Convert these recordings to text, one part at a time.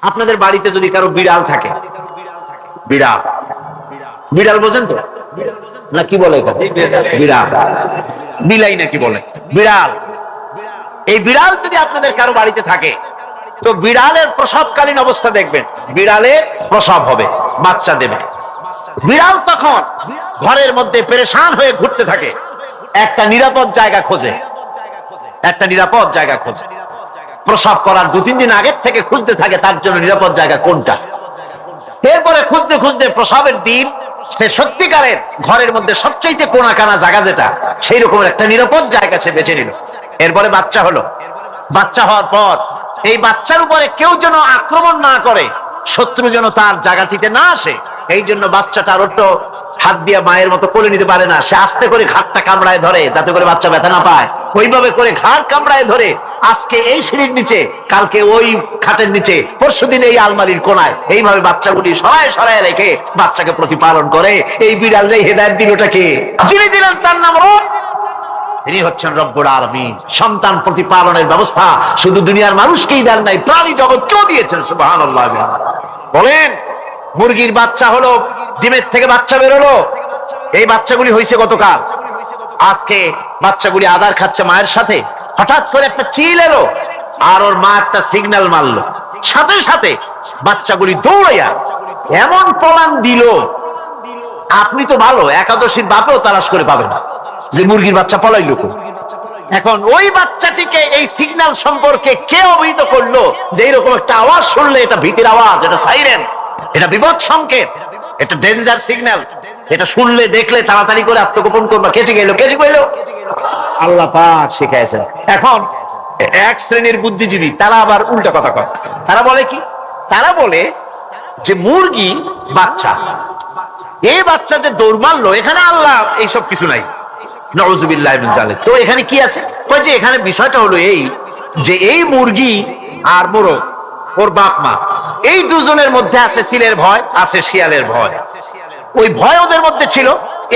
আপনাদের বাড়িতে যদি কারো বিড়াল থাকে, বিড়াল, বিড়াল বোঝেন তো না? কি বলে বিড়াল, বিলাই নাকি বলে বিড়াল। এই বিড়াল যদি আপনাদের কারো বাড়িতে থাকে, তো বিড়ালের প্রসবকালীন অবস্থা দেখবেন, বিড়ালের প্রসব হবে, বাচ্চা দেবে। বিড়াল তখন ঘরের মধ্যে পেরেশান হয়ে ঘুরতে থাকে, একটা নিরাপদ জায়গা খোঁজে, একটা নিরাপদ জায়গা খোঁজে। প্রসব করার 2-3 দিন আগের থেকে খুঁজতে থাকে তার জন্য নিরাপদ জায়গা কোনটা। এরপরে খুঁজতে খুঁজতে প্রসবের দিন সে সত্যিকারের ঘরের মধ্যে সবচাইতে কোনা কানা জায়গা যেটা, সেই রকম একটা নিরাপদ জায়গা সে বেছে নিল। এরপরে বাচ্চা হলো। বাচ্চা হওয়ার পর এই বাচ্চার উপরে কেউ যেন আক্রমণ না করে, শত্রু যেন তার জায়গাটিতে না আসে, এই জন্য বাচ্চাটার অত হাত দিয়ে মায়ের মতো কোলে নিতে পারে না। সে আস্তে করে ঘাটটা কামড়ায় ধরে যাতে করে বাচ্চা ব্যথা না পায়। ওইভাবে করে ঘাড় কামড়ায় ধরে আজকে এই সিঁড়ির নিচে, কালকে ওই খাটের নিচে, পরশুদিন এই আলমারির কোনায়, এইভাবে বাচ্চাগুলি সরায় সরায় রেখে বাচ্চাকে প্রতিপালন করে। এই বিড়ালের হেদায়েত দিলটাকে যিনি দিলেন তার নাম রব। তিনি হচ্ছেন রব্বুল আলামিন। সন্তান প্রতিপালনের ব্যবস্থা শুধু দুনিয়ার মানুষকেই দেন নাই, প্রাণী জগৎকেও দিয়েছেন। সুবহানাল্লাহ। বলেন, মুরগির বাচ্চা হলো, ডিমের থেকে বাচ্চা বেরোলো, এই বাচ্চাগুলি হয়েছে গতকাল। আজকে বাচ্চাগুলি আদার খাচ্ছে মায়ের সাথে, হঠাৎ করে একটা চিল এলো আর ওর মা একটা সিগন্যাল মারলো, সাথে সাথে বাচ্চাগুলি দৌড়াইয়া এমন পলান দিল, আপনি তো ভালো একাদশীর বাপেও তালাশ করে পাবেন না যে মুরগির বাচ্চা পলাইলো। এখন ওই বাচ্চাটিকে এই সিগন্যাল সম্পর্কে কে অবহিত করলো যে এইরকম একটা আওয়াজ শুনলে এটা ভীতির আওয়াজ, এটা সাইরেন, এটা বিপদ সংকেত, এটা ডেঞ্জার সিগন্যাল, এটা শুনলে দেখলে তাড়াতাড়ি করে আত্মগোপন করবা। কেটে গেল, কেটে গেল, আল্লাহ পাক শিখাইছেন। এখন এক শ্রেণীর বুদ্ধিজীবী তারা আবার উল্টা কথা কয়। তারা বলে কি? তারা বলে যে মুরগি বাচ্চা, এই বাচ্চা যে দৌড় মারলো, এখানে আল্লাহ এইসব কিছু নাই, নাউযুবিল্লাহ মিন যালিক। তো এখানে কি আছে? কয় যে এখানে বিষয়টা হলো এই যে এই মুরগি আর মোরগ, ওর বাপ মা, এই দুজনের মধ্যে আছে সিলের ভয়, আছে শিয়ালের ভয়। ওই ভয় ওদের মধ্যে ছিল,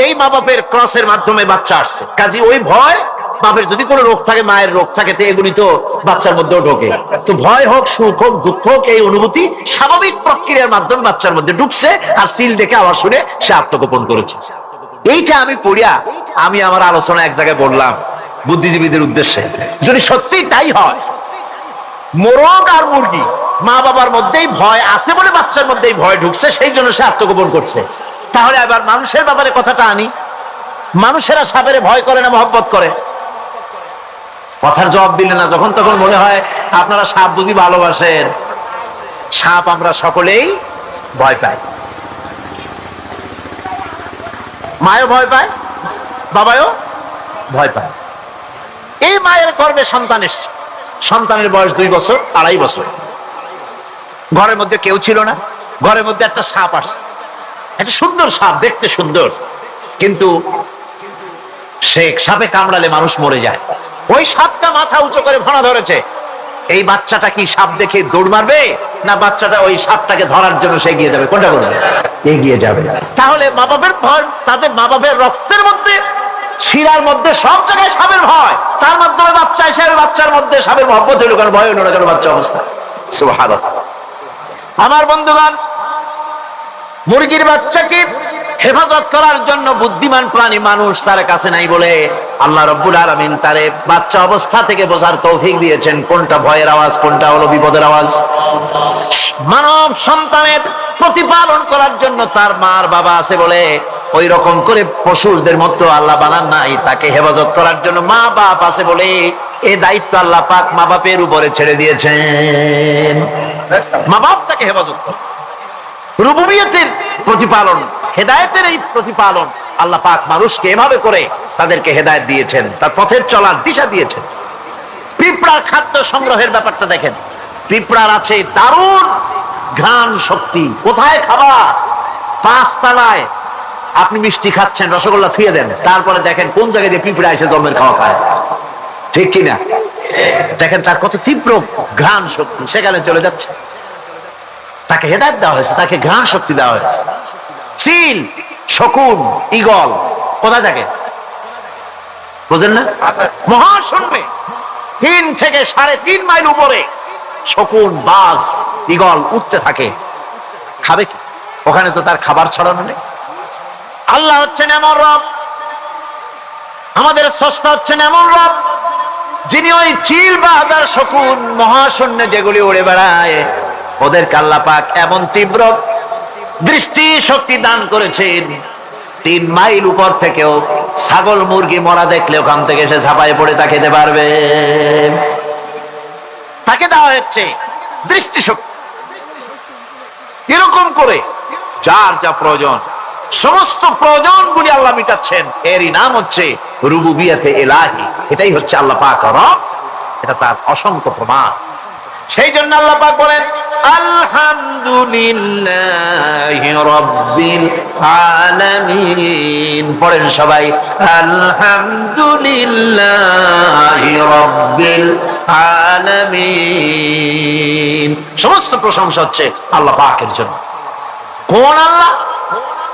এই মা বাপের ক্রসের মাধ্যমে বাচ্চা আসছে। কাজে ওই ভয়, বাপের যদি কোনো রোগ থাকে, মায়ের রোগ থাকে, তো এগুলি তো বাচ্চার মধ্যেও ঢোকে। তো ভয় হোক, সুখ হোক, দুঃখ হোক, এই অনুভূতি স্বাভাবিক প্রক্রিয়ার মাধ্যমে বাচ্চার মধ্যে ঢুকছে, আর সিল দেখে আওয়াজ শুনে সে আত্মগোপন করেছে। এইটা আমি পড়িয়া আমি আমার আলোচনা এক জায়গায় বললাম বুদ্ধিজীবীদের উদ্দেশ্যে, যদি সত্যি তাই হয়, মোরগ আর মুরগি মা বাবার মধ্যেই ভয় আছে বলে বাচ্চার মধ্যেই ভয় ঢুকছে, সেই জন্য সে আত্মগোপন করছে, তাহলে আবার মানুষের ব্যাপারে কথাটা আনি। মানুষেরা সাপের ভয় করে না মহব্বত করে? কথার জবাব দিলে না, যখন তখন মনে হয় আপনারা সাপ বুঝি ভালোবাসেন। সাপ আমরা সকলেই ভয় পাই, মায়ও ভয় পায়, বাবাও ভয় পায়। এই মায়ের গর্ভে সন্তান এসছে, সন্তানের বয়স 2 বছর, 2.5 বছর। ঘরের মধ্যে কেউ ছিল না, ঘরের মধ্যে একটা সাপ আসছে, একটা সুন্দর সাপ, দেখতে সুন্দর, কিন্তু সে সাপে কামড়ালে মানুষ মরে যায়। ওই সাপটা মাথা উঁচু করে ফোনা ধরেছে। এই বাচ্চাটা কি সাপ দেখে দৌড় মারবে, না বাচ্চাটা ওই সাপটাকে ধরার জন্য সে এগিয়ে যাবে? কোনটা করবে? এগিয়ে যাবে। তাহলে মা বাবার ভয়, তাদের মা বাবার রক্তের মধ্যে, শিরার মধ্যে সব জায়গায় সাপের ভয়, তার মাধ্যমে বাচ্চা হিসেবে বাচ্চার মধ্যে সাপের মহব্বত হইল, কারণ ভয় হলো না, কারণ বাচ্চা অবস্থা। সুবহানাল্লাহ। আমার বন্ধুগণ, মুরগির বাচ্চাকে হেফাজত করার জন্য বুদ্ধিমান প্রাণী মানুষ তার কাছে নাই বলে আল্লাহ রাব্বুল আলামিন তারে বাচ্চা অবস্থা থেকে বোঝার তৌফিক দিয়েছেন কোনটা ভয়ের আওয়াজ, কোনটা হলো বিপদের আওয়াজ। মানব সন্তানের প্রতিপালন করার জন্য তার মার বাবা আছে বলে ওই রকম করে পশুদের মতো আল্লাহ বানান নাই, তাকে হেফাজত করার জন্য মা বাপ আছে বলে এই দায়িত্ব আল্লাহ পাক মা বাপের উপরে ছেড়ে দিয়েছেন। মা বাপ তাকে হেফাজত করে। রুবুবিয়তের প্রতিপালন, হেদায়েতের এই প্রতিপালন আল্লাহ পাক মানুষকে এভাবে করে তাদেরকে হেদায়েত দিয়েছেন, তার পথের চলার দিশা দিয়েছেন। পিঁপড়ার খাদ্য সংগ্রহের ব্যাপারটা দেখেন, পিঁপড়ার আছে দারুণ ঘ্রাণ শক্তি। কোথায় খাবার? 5 তলায় আপনি মিষ্টি খাচ্ছেন, রসগোল্লা থুয়ে দেন, তারপরে দেখেন কোন জায়গায় দিয়ে পিঁপড়া এসে জন্মের খাওয়া খায়, ঠিক কিনা? দেখেন তার কত তীব্র ঘ্রাণ শক্তি, সেখানে চলে যাচ্ছে। তাকে হেদায়েত দেওয়া হয়েছে, তাকে ঘ্রাণ শক্তি দেওয়া হয়েছে। চিল, শকুন, ঈগল কোথায় থাকে বোঝেন না? মহাশূন্যে 3 থেকে 3.5 মাইল উপরে শকুন, বাজ, ঈগল উঠতে থাকে, খাবে কি? ওখানে তো তার খাবার ছড়ানো নেই। আল্লাহ হচ্ছেন এমন রব, আমাদের স্রষ্টা হচ্ছেন এমন রব, যিনি ওই চিল বা হাজার শকুন মহাশূন্যে যেগুলি উড়ে বেড়ায়, ওদেরকে আল্লাহ পাক এমন তীব্র দৃষ্টি শক্তি দান করেছেন, 3 মাইল উপর থেকেও ছাগল মুরগি মরা দেখলে ওখান থেকে এসে ঝাঁপায় পড়ে তা খেতে পারবে। তাকে দেওয়া হচ্ছে দৃষ্টিশক্তি। এরকম করে যার যা প্রয়োজন, সমস্ত প্রয়োজনগুলি আল্লাহ মিটাচ্ছেন। এরই নাম হচ্ছে রুবুবিয়াতে ইলাহি। এটাই হচ্ছে আল্লাহ পাক রব, এটা তার অসংখ্য প্রমাণ। সেই জন্য আল্লাহ পাক বলেন আলহামদুলিল্লাহি রাব্বিল আলামিন। পড়েন সবাই আলহামদুলিল্লাহি রাব্বিল আলামিন। সমস্ত প্রশংসা হচ্ছে আল্লাহ পাকের জন্য। কোন আল্লাহ?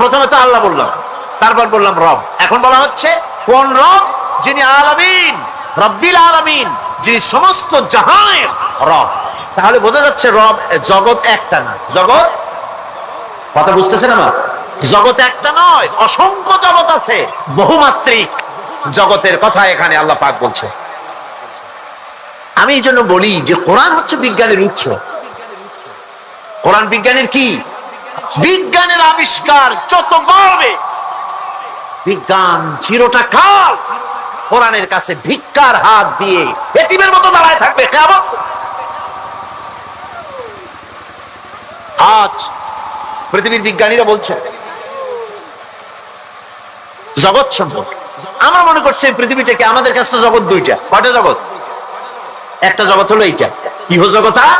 প্রথমে তো আল্লাহ বললাম, তারপর বললাম রব, এখন বলা হচ্ছে কোন রব? যিনি আলামিন, রব্বিল আলামিন, যিনি সমস্ত জাহানের রব। তাহলে বোঝা যাচ্ছে রব, জগৎ একটা না। জগৎ, কথা বুঝতেছেন আমার? জগৎ একটা নয়, অসংখ্য জগৎ আছে, বহুমাত্রিক জগতের কথা এখানে আল্লাহ পাক বলছে। আমি এই জন্য বলি যে কোরআন হচ্ছে বিজ্ঞানের উৎস। কোরআন বিজ্ঞানের কি? বিজ্ঞানের আবিষ্কার। যত বাড়বে বিজ্ঞান চিরটা কাল কোরআনের কাছে ভিক্ষার হাত দিয়ে এতিমের মতো দাঁড়ায় থাকবে কিয়ামত। আজ পৃথিবীর বিজ্ঞানীরা বলছে জগৎ সম্পর্কে, আমরা মনে করছি পৃথিবীটাকে, আমাদের কাছে তো জগৎ দুইটা। কয়টা জগৎ? একটা জগৎ হলো এইটা, ইহ জগৎ আর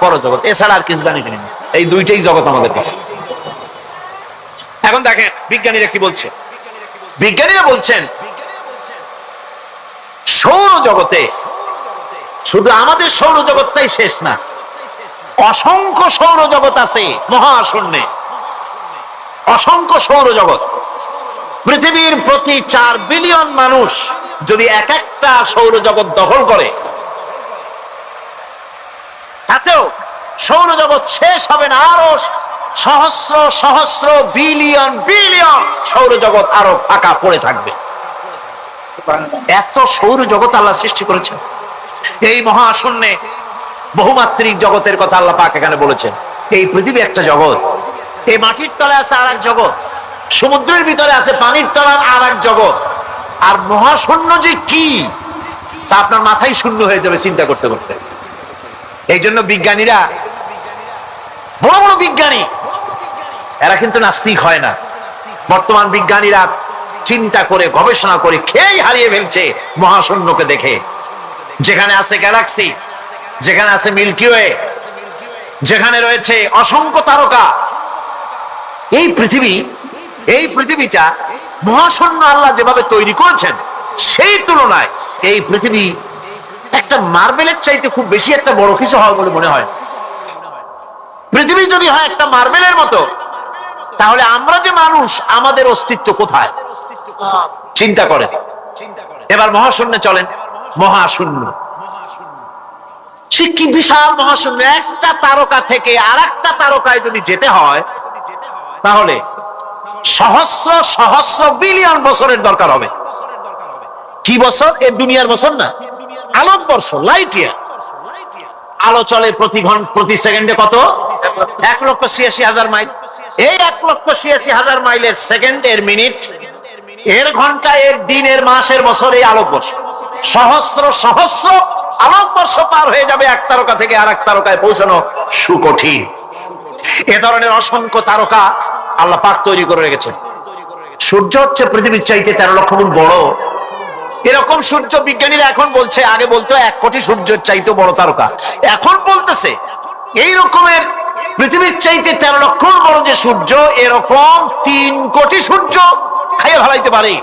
পরজগৎ, এছাড়া আর কিছু জানি না। এই দুইটাই জগৎ আমাদের কাছে। এখন দেখেন বিজ্ঞানীরা কি বলছে। বিজ্ঞানীরা বলছেন সৌরজগতে শুধু আমাদের সৌরজগৎটাই শেষ না, অসংখ্য সৌরজগৎ আছে মহাশূন্যে, অসংখ্য সৌরজগৎ। পৃথিবীর প্রতি 4 বিলিয়ন মানুষ যদি এক একটা সৌরজগৎ দখল করে, তাতেও সৌরজগৎ শেষ হবে না। আরো সহস্র সহস্র বিলিয়ন বিলিয়ন সৌরজগৎ আরো ফাঁকা পড়ে থাকবে। এত সৌরজগৎ আল্লাহ সৃষ্টি করেছেন। এই মহাশূন্যে বহুমাত্রিক জগতের কথা আল্লাহ পাক এখানে বলেছেন। এই পৃথিবী একটা জগৎ, এই মাটির তলে আছে আর এক জগৎ, সমুদ্রের ভিতরে আছে পানির তলার আর এক জগৎ। আর মহাশূন্য যে কি তা আপনার মাথায় শূন্য হয়ে যাবে চিন্তা করতে করতে। এই জন্য বিজ্ঞানীরা, বড় বড় বিজ্ঞানী, এরা কিন্তু নাস্তিক হয় না। বর্তমান বিজ্ঞানীরা চিন্তা করে গবেষণা করে খেই হারিয়ে ফেলছে মহাশূন্যকে দেখে। যেখানে আছে গ্যালাক্সি, যেখানে আছে মিল্কি ওয়ে, যেখানে রয়েছে অসংখ্য তারকা, এই পৃথিবীটা মহাশূন্য আল্লাহ যেভাবে তৈরি করেছেন, সেই তুলনায় এই পৃথিবী একটা মার্বেলের চাইতে খুব বেশি একটা বড় কিছু হয় বলে মনে হয়। পৃথিবী যদি হয় একটা মার্বেলের মতো, তাহলে আমরা যে মানুষ, আমাদের অস্তিত্ব কোথায় চিন্তা করেন। এবার মহাশূন্যে চলেন। মহাশূন্য সে কি বিশাল মহাশূন্য। একটা তারকা থেকে আর একটা তারকায় যদি যেতে হয়, তাহলে সহস্র সহস্র বিলিয়ন বছরের দরকার হবে। কি বছর? এ দুনিয়ার বছর না, আলোকবর্ষ, লাইট ইয়ার। আলো চলে প্রতি সেকেন্ডে কত? 1,86,000 মাইল। এই 1,86,000 মাইলের সেকেন্ড, এর মিনিট, এর ঘন্টা, এর দিন, এর মাস, এর বছর, এই আলোকবর্ষ। সহস্র সহস্র আলোকবর্ষ পার হয়ে যাবে এক তারকা থেকে আর এক তারকায় পৌঁছানো সুকঠিন। এ ধরনের অসংখ্য তারকা আল্লাহ পাক তৈরি করে রেখেছেন। সূর্য হচ্ছে পৃথিবীর চাইতে 13 লক্ষ গুণ বড়। এরকম সূর্য বিজ্ঞানীরা এখন বলছে, আগে বলতো 1 কোটি সূর্যের চাইতে বড় তারকা, এখন বলতেছে এই রকমের পৃথিবীর চাইতে 13 লক্ষ বড় যে সূর্য, এরকম 3 কোটি সূর্য খাইয়ে ফেলাইতে পারে।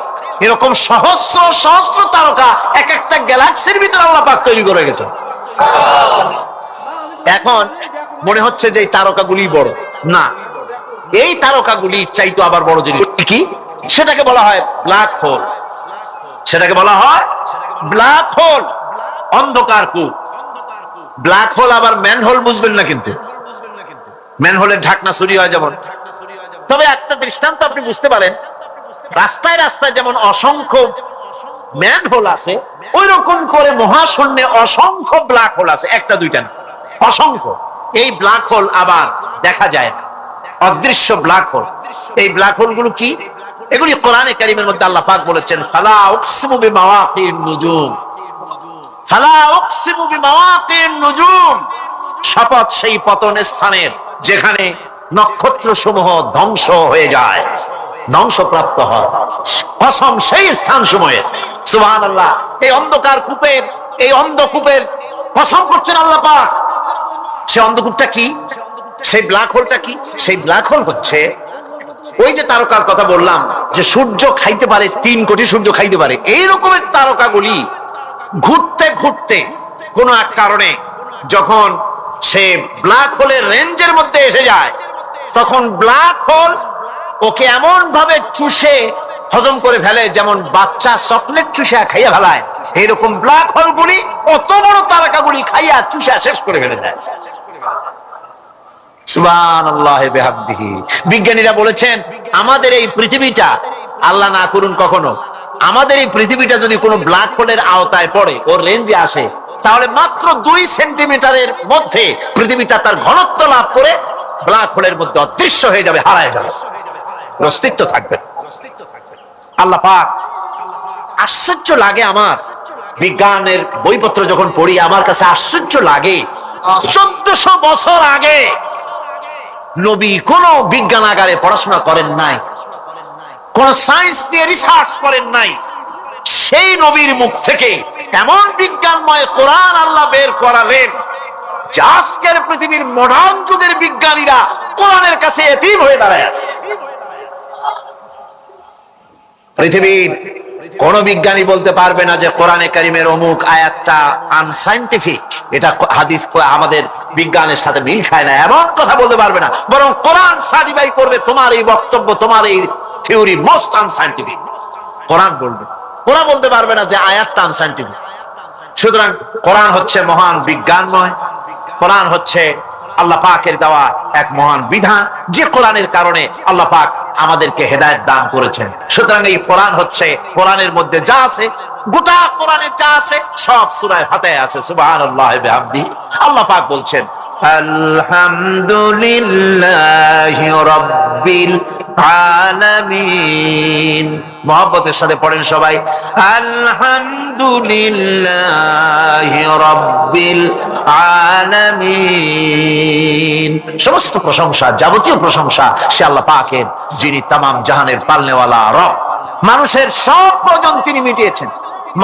এরকম সহস্র সহস্র তারকা এক একটা গ্যালাক্সির ভিতরে আল্লাহ পাক তৈরি করে গেছেন। এখন মনে হচ্ছে যে এই তারকাগুলি বড় না, এই তারকাগুলি চাইতো আবার বড় জিনিস কি, সেটাকে বলা হয় ব্ল্যাক হোল। সেটাকে বলা হয় ব্ল্যাক হোল, অন্ধকার কূপ। ব্ল্যাক হোল আবার ম্যানহোল বুঝবেন না, কিন্তু ম্যানহোলের ঢাকনা চুরি হয় যেমন। তবে একটা দৃষ্টান্ত আপনি বুঝতে পারেন, রাস্তায় রাস্তায় যেমন অসংখ্য ম্যানহোল আছে, ওই রকম করে মহাশূন্যে অসংখ্য ব্ল্যাক হোল আছে, একটা দুইটা না, অসংখ্য। এই ব্ল্যাক হোল আবার দেখা যায় না, অদৃশ্য ব্ল্যাক হোল। এই ব্ল্যাক হোল গুলো কি? এগুলি কোরআনে কারীমের মধ্যে আল্লাহ পাক বলেছেন, ফালা উকসিমু বিমাওয়াকিন নুজুম, ফালা উকসিমু বিমাওয়াকিন নুজুম, শপথ সেই পতন স্থানের যেখানে নক্ষত্র সমূহ ধ্বংস হয়ে যায়, ধ্বংসপ্রাপ্ত হয়, কসম সেই স্থান সময়ে। সুবহানাল্লাহ। এই অন্ধকার কূপের, এই অন্ধকূপের কসম করছেন আল্লাহ পাক। সেই অন্ধকূপটা কি? সেই ব্ল্যাক হোলটা কি? সেই ব্ল্যাক হোল হচ্ছে ওই যে তারকার কথা বললাম, যে সূর্য খাইতে পারে, 3 কোটি সূর্য খাইতে পারে, এই রকমের তারকাগুলি ঘুরতে ঘুরতে কোন এক কারণে যখন সে ব্ল্যাক হোলের রেঞ্জের মধ্যে এসে যায়, তখন ব্ল্যাক হোল ওকে এমন ভাবে চুষে হজম করে ফেলে, যেমন বাচ্চা চকলেট চুষে খাইয়া ফেলায়, এইরকম ব্ল্যাক হোল গুলি অত বড় তারকাগুলি খাইয়া চুষে শেষ করে ফেলে যায়। সুবহানাল্লাহ বিহামদিহি। বিজ্ঞানীরা বলেছেন, আমাদের এই পৃথিবীটা, আল্লাহ না করুন কখনো, আমাদের এই পৃথিবীটা যদি কোনো ব্ল্যাক হোলের আওতায় পড়ে, ওর রেঞ্জে আসে, তাহলে মাত্র 2 সেন্টিমিটারের মধ্যে পৃথিবীটা তার ঘনত্ব লাভ করে ব্ল্যাক হোলের মধ্যে অদৃশ্য হয়ে যাবে, হারায় যাবে, অস্তিত্ব থাকবে। আল্লাহ পাক, আশ্চর্য লাগে আমার, বিজ্ঞানের বইপত্র যখন পড়ি আমার কাছে আশ্চর্য লাগে, 1400 বছর আগে নবী কোন বিজ্ঞানাগারে পড়াশোনা করেন নাই, কোন সায়েন্স নিয়ে রিসার্চ করেন নাই, সেই নবীর মুখ থেকে এমন বিজ্ঞানময় কোরআন আল্লাহ বের করালেন, যে আজকের পৃথিবীর মডার্ন যুগের বিজ্ঞানীরা কোরআনের কাছে এতিম হয়ে দাঁড়ায় আছে। পৃথিবীর কোন বিজ্ঞানী বলতে পারবে না যে কোরআনে কারীমের অমুক আয়াতটা আনসাইন্টিফিক, এটা হাদিস আমাদের বিজ্ঞানের সাথে মিল খায় না, এমন কথা বলতে পারবে না। বরং কোরআন সার্টিফাই করবে তোমার এই বক্তব্য, তোমার এই থিওরি মোস্ট আনসাইন্টিফিক। কোরআন বলবে, ওরা বলতে পারবে না যে আয়াতটা আনসাইন্টিফিক। সুতরাং কোরআন হচ্ছে মহান বিজ্ঞানময়, কোরআন হচ্ছে আল্লাহ পাকের দেওয়া এক মহান বিধান, যে কোরআনের কারণে আল্লাহ পাক আমাদেরকে হেদায়েত দান করেছেন। সুতরাং এই কোরআন হচ্ছে, কোরআনের মধ্যে যা আছে, গোটা কোরআনে যা আছে সব সূরা ফাতিহায় আছে। সুবহানাল্লাহ বিহামদিহি। আল্লাহ পাক বলছেন, আলহামদুলিল্লাহি রাব্বিল আলামিন। মুহাব্বতের সাথে পড়েন সবাই, আলহামদুলিল্লাহি রাব্বিল আলামিন। সমস্ত প্রশংসা, যাবতীয় প্রশংসা সে আল্লাহ পাকের, যিনি তামাম জাহানের পালনেওয়ালা রব। মানুষের সব প্রয়োজন তিনি মিটিয়েছেন।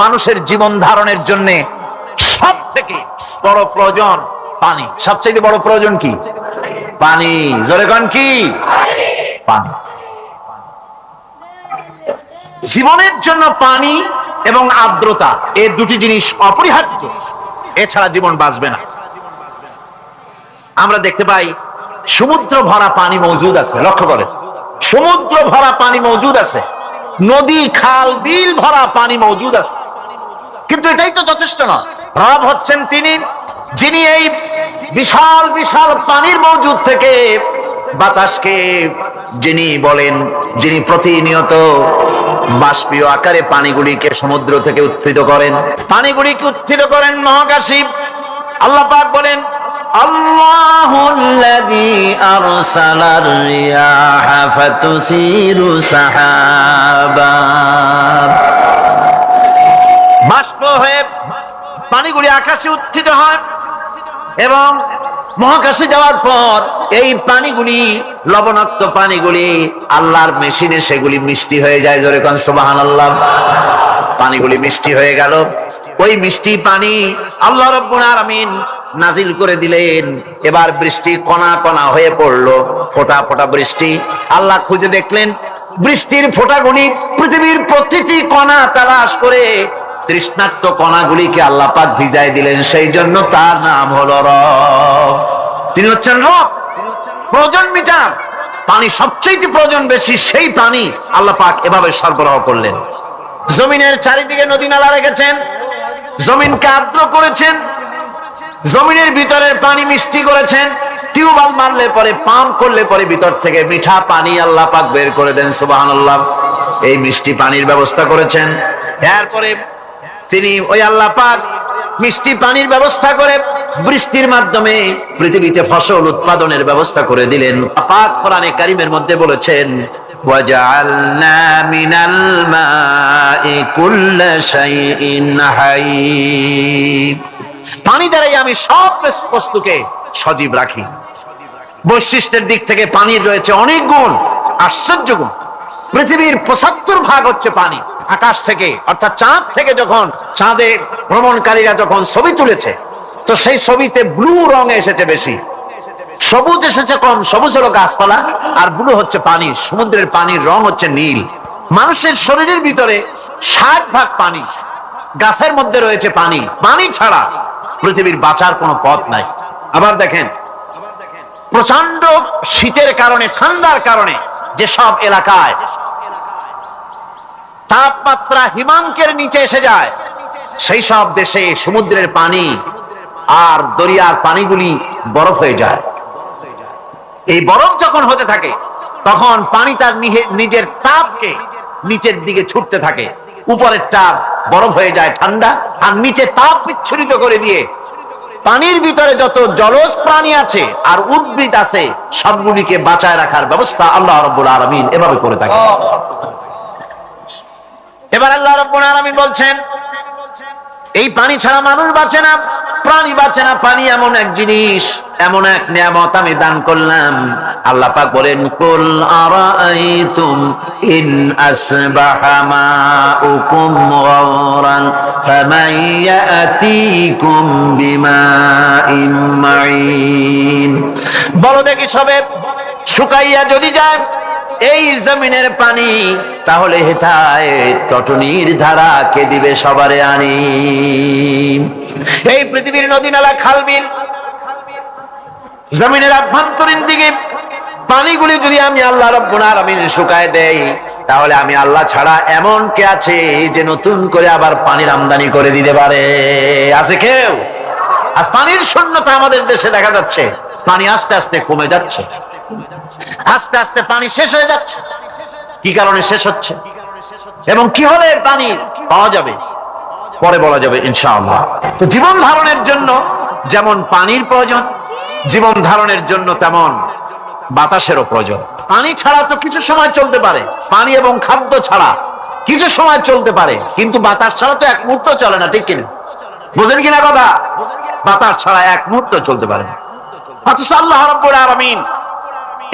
মানুষের জীবন ধারণের জন্য সব থেকে বড় প্রয়োজন পানি। সবচেয়ে বড় প্রয়োজন কি? পানি। জোরে কোন কি? পানি। জীবনের জন্য পানি এবং আর্দ্রতা, এই দুটি জিনিস অপরিহার্য, এছাড়া জীবন বাঁচবে না। আমরা দেখতে পাই সমুদ্র ভরা পানি মজুদ আছে, লক্ষ্য করেন, সমুদ্র ভরা পানি মজুদ আছে, নদী খাল বিল ভরা পানি মজুদ আছে, কিন্তু এটাই তো যথেষ্ট নয়। রব হচ্ছেন তিনি, যিনি এই বিশাল বিশাল পানির মজুদ থেকে বাতাসকে যিনি বলেন, যিনি প্রতিনিয়ত বাষ্পীয় আকারে পানিগুলিকে সমুদ্র থেকে উত্থিত করেন, পানিগুলিকে উত্থিত করেন মহাকাশে। আল্লাহ পাক বলেন, আল্লাহুল্লাযী আরসালার রিয়াহা ফাতুসিরু সাহাবা। বাষ্প হয়ে পানিগুলি আকাশে উত্থিত হয় এবং মহাকাশে যাওয়ার পর এই পানিগুলি, লবণাক্ত পানিগুলি আল্লাহর মেশিনে সেগুলি মিষ্টি হয়ে যায়। জোরে কোন সুবহানাল্লাহ। পানিগুলি মিষ্টি হয়ে গেল, ওই মিষ্টি পানি আল্লাহ রাব্বুল আলামিন নাজিল করে দিলেন। এবার বৃষ্টি কণা কণা হয়ে পড়লো, ফোঁটা ফোঁটা বৃষ্টি। আল্লাহ খুঁজে দেখলেন বৃষ্টির ফোঁটাগুলি পৃথিবীর প্রতিটি কণা তালাশ করে তৃষ্ণার্ত কণাগুলিকে আল্লাহ পাক ভিজায় দিলেন। সেই জন্য তার নাম হলো রব। তিনি হচ্ছেন রব, প্রয়োজন মিটান। পানি সবচেয়ে প্রয়োজন বেশি, সেই পানি আল্লাহ পাক এভাবে সরবরাহ করলেন। জমিনের চারিদিকে নদী নালা রেখেছেন, জমিনকে আর্দ্র করেছেন, জমিনের ভিতরের পানি মিষ্টি করেছেন, টিউবওয়েল মারলে পরে, পাম্প করলে পরে ভিতর থেকে মিঠা পানি আল্লাহ পাক বের করে দেন, সুবহানাল্লাহ। এই মিষ্টি পানির ব্যবস্থা করেছেন। এরপরে তিনি ওই আল্লাহ পাক মিষ্টি পানির ব্যবস্থা করে বৃষ্টির মাধ্যমে পৃথিবীতে ফসল উৎপাদনের ব্যবস্থা করে দিলেন। পাক কোরআনে কারীমের মধ্যে বলেছেন, ওয়াজআলনা মিনাল মাই কুল্লা শাইইন হাই। পানি দ্বারাই আমি সব বস্তুকে সজীব রাখি। বৈশিষ্ট্যের দিক থেকে পানির রয়েছে অনেক গুণ, আশ্চর্য গুণ। পৃথিবীর ৭৫% হচ্ছে পানি। আকাশ থেকে অর্থাৎ চাঁদ থেকে যখন চাঁদের ভ্রমণকারীরা যখন ছবি তুলেছে, তো সেই ছবিতে ব্লু রং এসেছে বেশি, সবুজ এসেছে কম। সবুজ হলো গাছপালা, আর ব্লু হচ্ছে পানি। সমুদ্রের পানির রং হচ্ছে নীল। মানুষের শরীরের ভিতরে ৬০% পানি, গাছের মধ্যে রয়েছে পানি। পানি ছাড়া পৃথিবীর বাঁচার কোনো পথ নাই। আবার দেখেন, প্রচন্ড শীতের কারণে, ঠান্ডার কারণে যেসব এলাকায় তাপমাত্রা হিমাঙ্কের নিচে এসে যায়, সেই সব দেশে সমুদ্রের পানি আর দরিয়ার পানিগুলি বরফ হয়ে যায়। এই বরফ যখন হতে থাকে, তখন পানি তার নিজের তাপকে নিচের দিকে ছুটতে থাকে। উপরের তাপ বরফ হয়ে যায় ঠান্ডা, আর নিচে তাপ বিচ্ছুরিত করে দিয়ে পানির ভিতরে যত জলজ প্রাণী আছে আর উদ্ভিদ আছে, সবগুলিকে বাঁচায় রাখার ব্যবস্থা আল্লাহ রাব্বুল আলামিন এভাবে করে থাকে। এবার আল্লাহ রাব্বুল আলামিন বলছেন, এই পানি ছাড়া মানুষ বাঁচে না, প্রাণী বাঁচে না। পানি এমন এক জিনিস, এমন এক নিয়ামত আমি দান করলাম। আল্লাহ পাক বলেন, কুল আরাআইতুম ইন আসবাহা মাউকুম গাওরান ফামান ইয়াতিকুম বিমাইন মাইন। বলো দেখি, সবে শুকাইয়া যদি যায় এই জমিনের পানি, তাহলে হেথায় টটনির ধারা কে দিবে সবারে আনি। এই পৃথিবীর নদী নালা, খাল বিল, জমিনের আভ্যন্তরীণ দিকে পানিগুলি যদি আমি আল্লাহ রাব্বুল আলামিন শুকায় দেই, তাহলে আমি আল্লাহ ছাড়া এমন কে আছে যে নতুন করে আবার পানির আমদানি করে দিতে পারে? আছে কেউ? আজ পানির শূন্যতা আমাদের দেশে দেখা যাচ্ছে। পানি আস্তে আস্তে কমে যাচ্ছে, আস্তে আস্তে পানি শেষ হয়ে যাচ্ছে। কি কারণে শেষ হচ্ছে এবং কি হলে পানি পাওয়া যাবে পরে বলা যাবে ইনশাআল্লাহ। তো জীবন ধারণের জন্য যেমন পানির প্রয়োজন, জীবন ধারণের জন্য তেমন বাতাসেরও প্রয়োজন। পানি ছাড়া তো কিছু সময় চলতে পারে, পানি এবং খাদ্য ছাড়া কিছু সময় চলতে পারে, কিন্তু বাতাস ছাড়া তো এক মুহূর্ত চলে না, ঠিক কিনা? বুঝেন কিনা কথা? বাতাস ছাড়া এক মুহূর্ত চলতে পারে না। অথচ আল্লাহ রাব্বুল আলামিন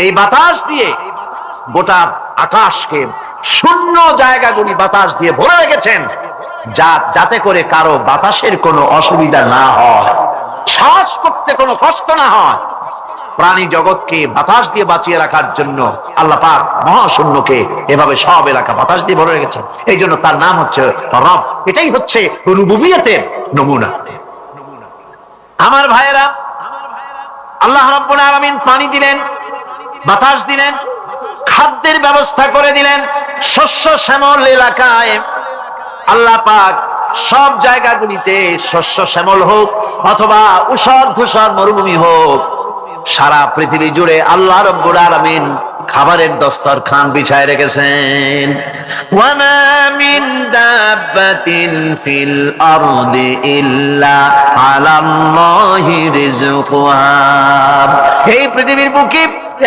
এই বাতাস দিয়ে গোটা আকাশকে, শূন্য জায়গাগুলি বাতাস দিয়ে ভরে রেখেছেন, যাতে করে কারো বাতাসের কোনো অসুবিধা না হয়, শ্বাস করতে কোনো কষ্ট না হয়। প্রাণী জগৎকে বাতাস দিয়ে বাঁচিয়ে রাখার জন্য আল্লাহ পাক মহাশূন্যকে এভাবে সব এলাকা বাতাস দিয়ে ভরে রেখেছেন। এই জন্য তার নাম হচ্ছে রব। এটাই হচ্ছে রুবুবিয়তের নমুনা। আমার ভাইয়েরা, আল্লাহ রাব্বুল আলামিন পানি দিলেন, বাতাস দিলেন, খাদ্যের ব্যবস্থা করে দিলেন। শস্য শ্যামল এলাকায় আল্লাহ পাক সব জায়গাগুলিতে শস্য শ্যামল হোক অথবা ঊষর ধূসর মরুভূমি হোক, সারা পৃথিবী জুড়ে আল্লাহ রাব্বুল আলামিন খাবারের দস্তরখান বিছায় রেখেছেন। ওয়ামা মিন দাব্বাতিন ফিল আরদি ইল্লা আলাল্লাহি রিজকুহা। এই পৃথিবীর বুকে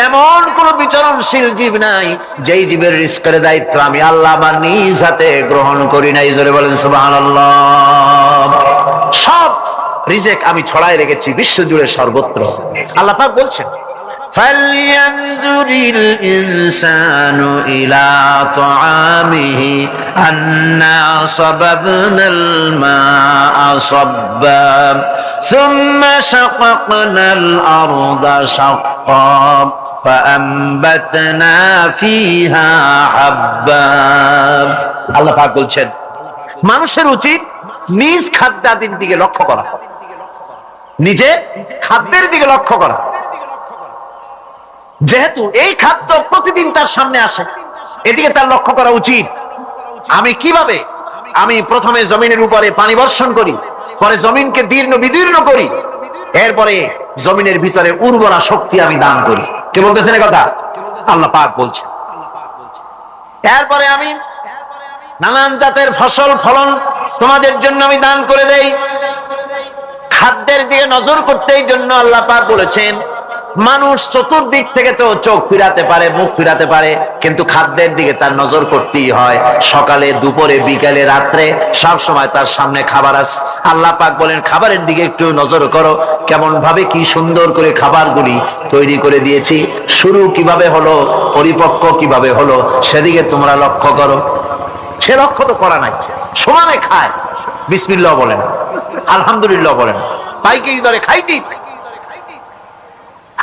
এমন কোন বিচরণশীল জীব নাই যেই জীবের রিজকের দায়িত্ব আমি আল্লাহ আমার নিজ হাতে গ্রহণ করি নাই। জোরে বলেন সুবহানাল্লাহ। সব রিজেক আমি ছড়ায় রেখেছি বিশ্ব জুড়ে সর্বত্র। আল্লাহ পাক বলছেন, فَلْيَنْظُرِ الْإِنسَانُ إِلَى طَعَامِهِ أَنَّا صَبَبْنَا الْمَاءَ صَبًّا ثُمَّ شَقَقْنَا الْأَرْضَ شَقًّا فَأَنبَتْنَا فِيهَا حَبًّا। আল্লাহ পাক বলছেন, মানুষের উচিত নিজ খাদ্যাদির দিকে লক্ষ্য করা, নিজের খাদ্যের দিকে লক্ষ্য করা। যেহেতু এই খাদ্য প্রতিদিন তার সামনে আসে, এদিকে তার লক্ষ্য করা উচিত। আমি প্রথমে জমিনের উপরে পানি বর্ষণ করি, পরে জমিনকে দীর্ণ বিদীর্ণ করি, এরপরে জমিনের ভিতরে উর্বরা শক্তি আমি দান করি। কে বলতেছেন এই কথা? আল্লাহ পাক বলছেন। এরপরে আমি নানান জাতের ফসল ফলন তোমাদের জন্য আমি দান করে দেই। খাদ্যের দিকে নজর করতেই জন্য আল্লাহ পাক বলেছেন, মানুষ চতুর্দিক থেকে তো চোখ ফিরাতে পারে, মুখ ফিরাতে পারে, কিন্তু খাদ্যের দিকে তার নজর করতেই হয়। সকালে, দুপুরে, বিকালে, রাত্রে সব সময় তার সামনে খাবার আছে। আল্লাহ পাক বলেন, খাবারের দিকে একটু নজর করো, কেমন ভাবে কি সুন্দর করে খাবারগুলি তৈরি করে দিয়েছি, শুরু কিভাবে হলো, পরিপক্ক কিভাবে হলো, সেদিকে তোমরা লক্ষ্য করো। সে লক্ষ্য তো করা নাই, সমানে খায়, বিসমিল্লাহ বলেন, আলহামদুলিল্লাহ বলেন, পাইকারি দরে খাইতেই।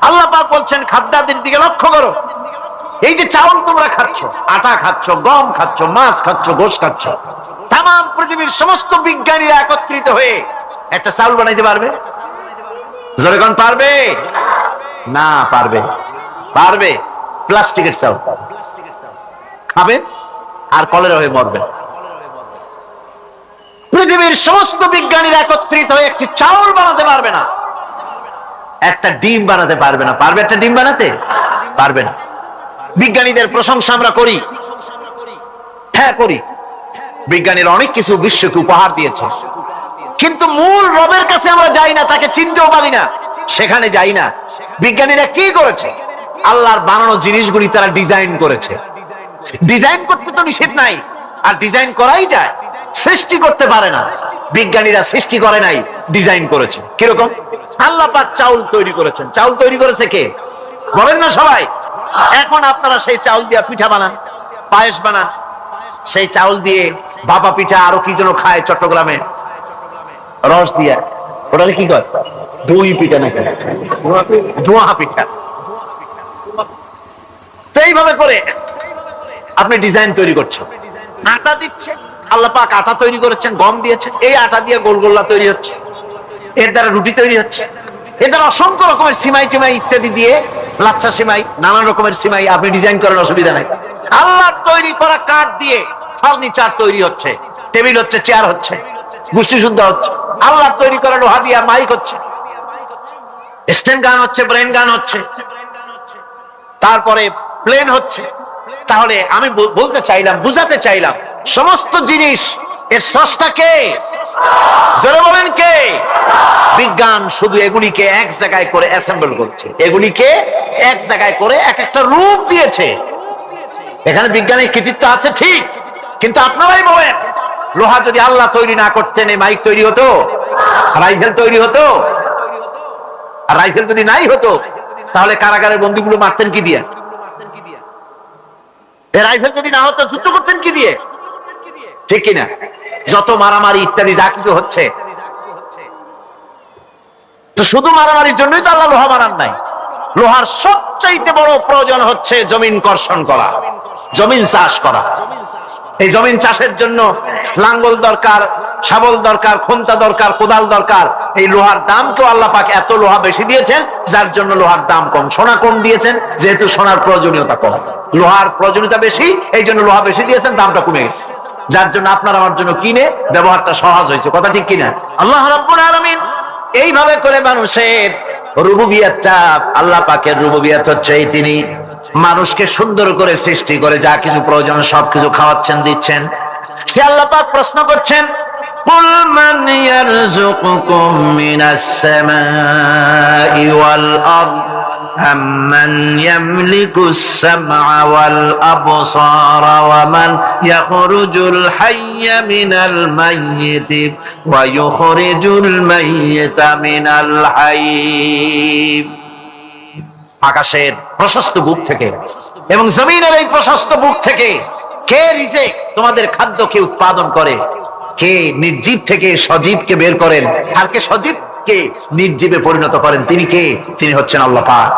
আল্লাহ পাক বলছেন খাদ্যাদির দিকে লক্ষ্য করো। এই যে চাউল তোমরা খাচ্ছ, আটা খাচ্ছ, গম খাচ্ছ, মাছ খাচ্ছ, গোশ খাচ্ছ, তাম পৃথিবীর সমস্ত বিজ্ঞানীরা একত্রিত হয়ে একটা চাউল বানাইতে পারবে? জোরে কোন পারবে? না পারবে। পারবে প্লাস্টিকের চাউল খাবে আর কলেরা হয়ে মরবে। পৃথিবীর সমস্ত বিজ্ঞানীরা একত্রিত হয়ে একটি চাউল বানাতে পারবে না, একটা ডিম বানাতে পারবে না। পারবে একটা ডিম বানাতে? পারবে না। বিজ্ঞানীদের প্রশংসা আমরা করি, হ্যাঁ করি। বিজ্ঞানীরা অনেক কিছু বিশ্বকে উপহার দিয়েছে, কিন্তু মূল রবের কাছে আমরা যাই না, তাকে চিনতেও পারি না, সেখানে যাই না। বিজ্ঞানীরা কি করেছে? আল্লাহর বানানো জিনিসগুলি তারা ডিজাইন করেছে। ডিজাইন করতে তো নিষেধ নাই, আর ডিজাইন করাই যায়, সৃষ্টি করতে পারে না। বিজ্ঞানীরা সৃষ্টি করে নাই, ডিজাইন করেছে। কিরকম? আল্লাহ পাক চাউল তৈরি করেছেন। চাউল তৈরি করেছে কে? বলেন না সবাই। এখন আপনারা সেই চাউল দিয়ে পিঠা বানান, পায়েস বানান, সেই চাউল দিয়ে ভাপা পিঠা, আরো কি যেন খায় চট্টগ্রামে রস দিয়া, ওটা কি কয়? দই পিঠা নাকি ধোঁয়া পিঠা। তো এইভাবে করে আপনি ডিজাইন তৈরি করছেন। আটা দিচ্ছে, আল্লাহ পাক আটা তৈরি করেছেন, গম দিয়েছেন, এই আটা দিয়ে গোলগোল্লা তৈরি হচ্ছে, এর দ্বারা রুটি তৈরি হচ্ছে, এর দ্বারা অসংখ্য রকমের সিমাই টিমাই ইত্যাদি দিয়ে, লাচ্ছা সিমাই, নানান রকমের সিমাই আপনি ডিজাইন করেন, অসুবিধা নাই। আল্লাহর তৈরি করা কাঠ দিয়ে ফার্নিচার তৈরি হচ্ছে, টেবিল হচ্ছে, চেয়ার হচ্ছে, গোষ্ঠী শুদ্ধ হচ্ছে। আল্লাহর তৈরি করা লোহা দিয়ে মাইক হচ্ছে, স্ট্যান্ড গান হচ্ছে, ব্রেন গান হচ্ছে, তারপরে প্লেন হচ্ছে। তাহলে আমি বলতে চাইলাম, বুঝাতে চাইলাম, সমস্ত জিনিস এর স্রষ্টা কে? জোরে বলেন কে? বিজ্ঞান শুধু এগুলিকে এক জায়গায় করে অ্যাসেম্বল করছে, এগুলিকে এক জায়গায় করে এক একটা রূপ দিয়েছে। এখানে বিজ্ঞানের কৃতিত্ব আছে ঠিক, কিন্তু আপনারাই বলেন, লোহা যদি আল্লাহ তৈরি না করতেন, এই মাইক তৈরি হতো? রাইফেল তৈরি হতো? আর রাইফেল যদি নাই হতো, তাহলে কারাগারের বন্দীগুলো মারতেন কি দিয়ে? রাইফেল যদি না হতো, যুদ্ধ করতেন কি দিয়ে? ঠিক কিনা? যত মারামারি ইত্যাদি যা কিছু হচ্ছে, তো শুধু মারামারির জন্যই তো আল্লাহ লোহা বানান নাই। লোহার সবচাইতে বড় প্রয়োজন হচ্ছে জমিন কর্ষণ করা, জমিন চাষ করা। এই জমিন চাষের জন্য লাঙ্গল দরকার, শাবল দরকার, খুন্তা দরকার, কোদাল দরকার। এই লোহার দাম কেউ আল্লাহ পাক এত লোহা বেশি দিয়েছেন, যার জন্য লোহার দাম কম। সোনা কম দিয়েছেন, যেহেতু সোনার প্রয়োজনীয়তা কম, লোহার প্রয়োজনীয়তা বেশি, এই জন্য লোহা বেশি দিয়েছেন, দামটা কমে গেছে, যার জন্য আপনার আমার জন্য কিনে ব্যবহারটা সহজ হয়েছে। কথা ঠিক কিনা? আল্লাহ রাব্বুল আলামিন এইভাবে করে মানুষের রুবুবিয়াতটা, আল্লাহ পাকের রুবুবিয়াত হচ্ছে এই, তিনি মানুষকে সুন্দর করে সৃষ্টি করে যা কিছু প্রয়োজন সবকিছু খাওয়াচ্ছেন, দিচ্ছেন। সে আল্লাহ পাক প্রশ্ন করছেন, কুল মান ইয়ারযুকুকুম মিনাস সামাই ওয়াল আরদ আম্মান ইয়ামলিকুস সামআ ওয়াল আবসারা ওয়া মান ইয়াখরুজুল হাইয়্যা মিনাল মাইয়িতি ওয়া ইউখরিজুল মাইয়িতা মিনাল হাইয়্য। আকাশের প্রশস্ত বুক থেকে এবং জমিনের এই প্রশস্ত বুক থেকে কে রিজিক, তোমাদের খাদ্যকে উৎপাদন করে? কে নির্জীব থেকে সজীবকে বের করেন, আর কে সজীবকে নির্জীবে পরিণত করেন? তিনি কে? তিনি হচ্ছেন আল্লাহ পাক।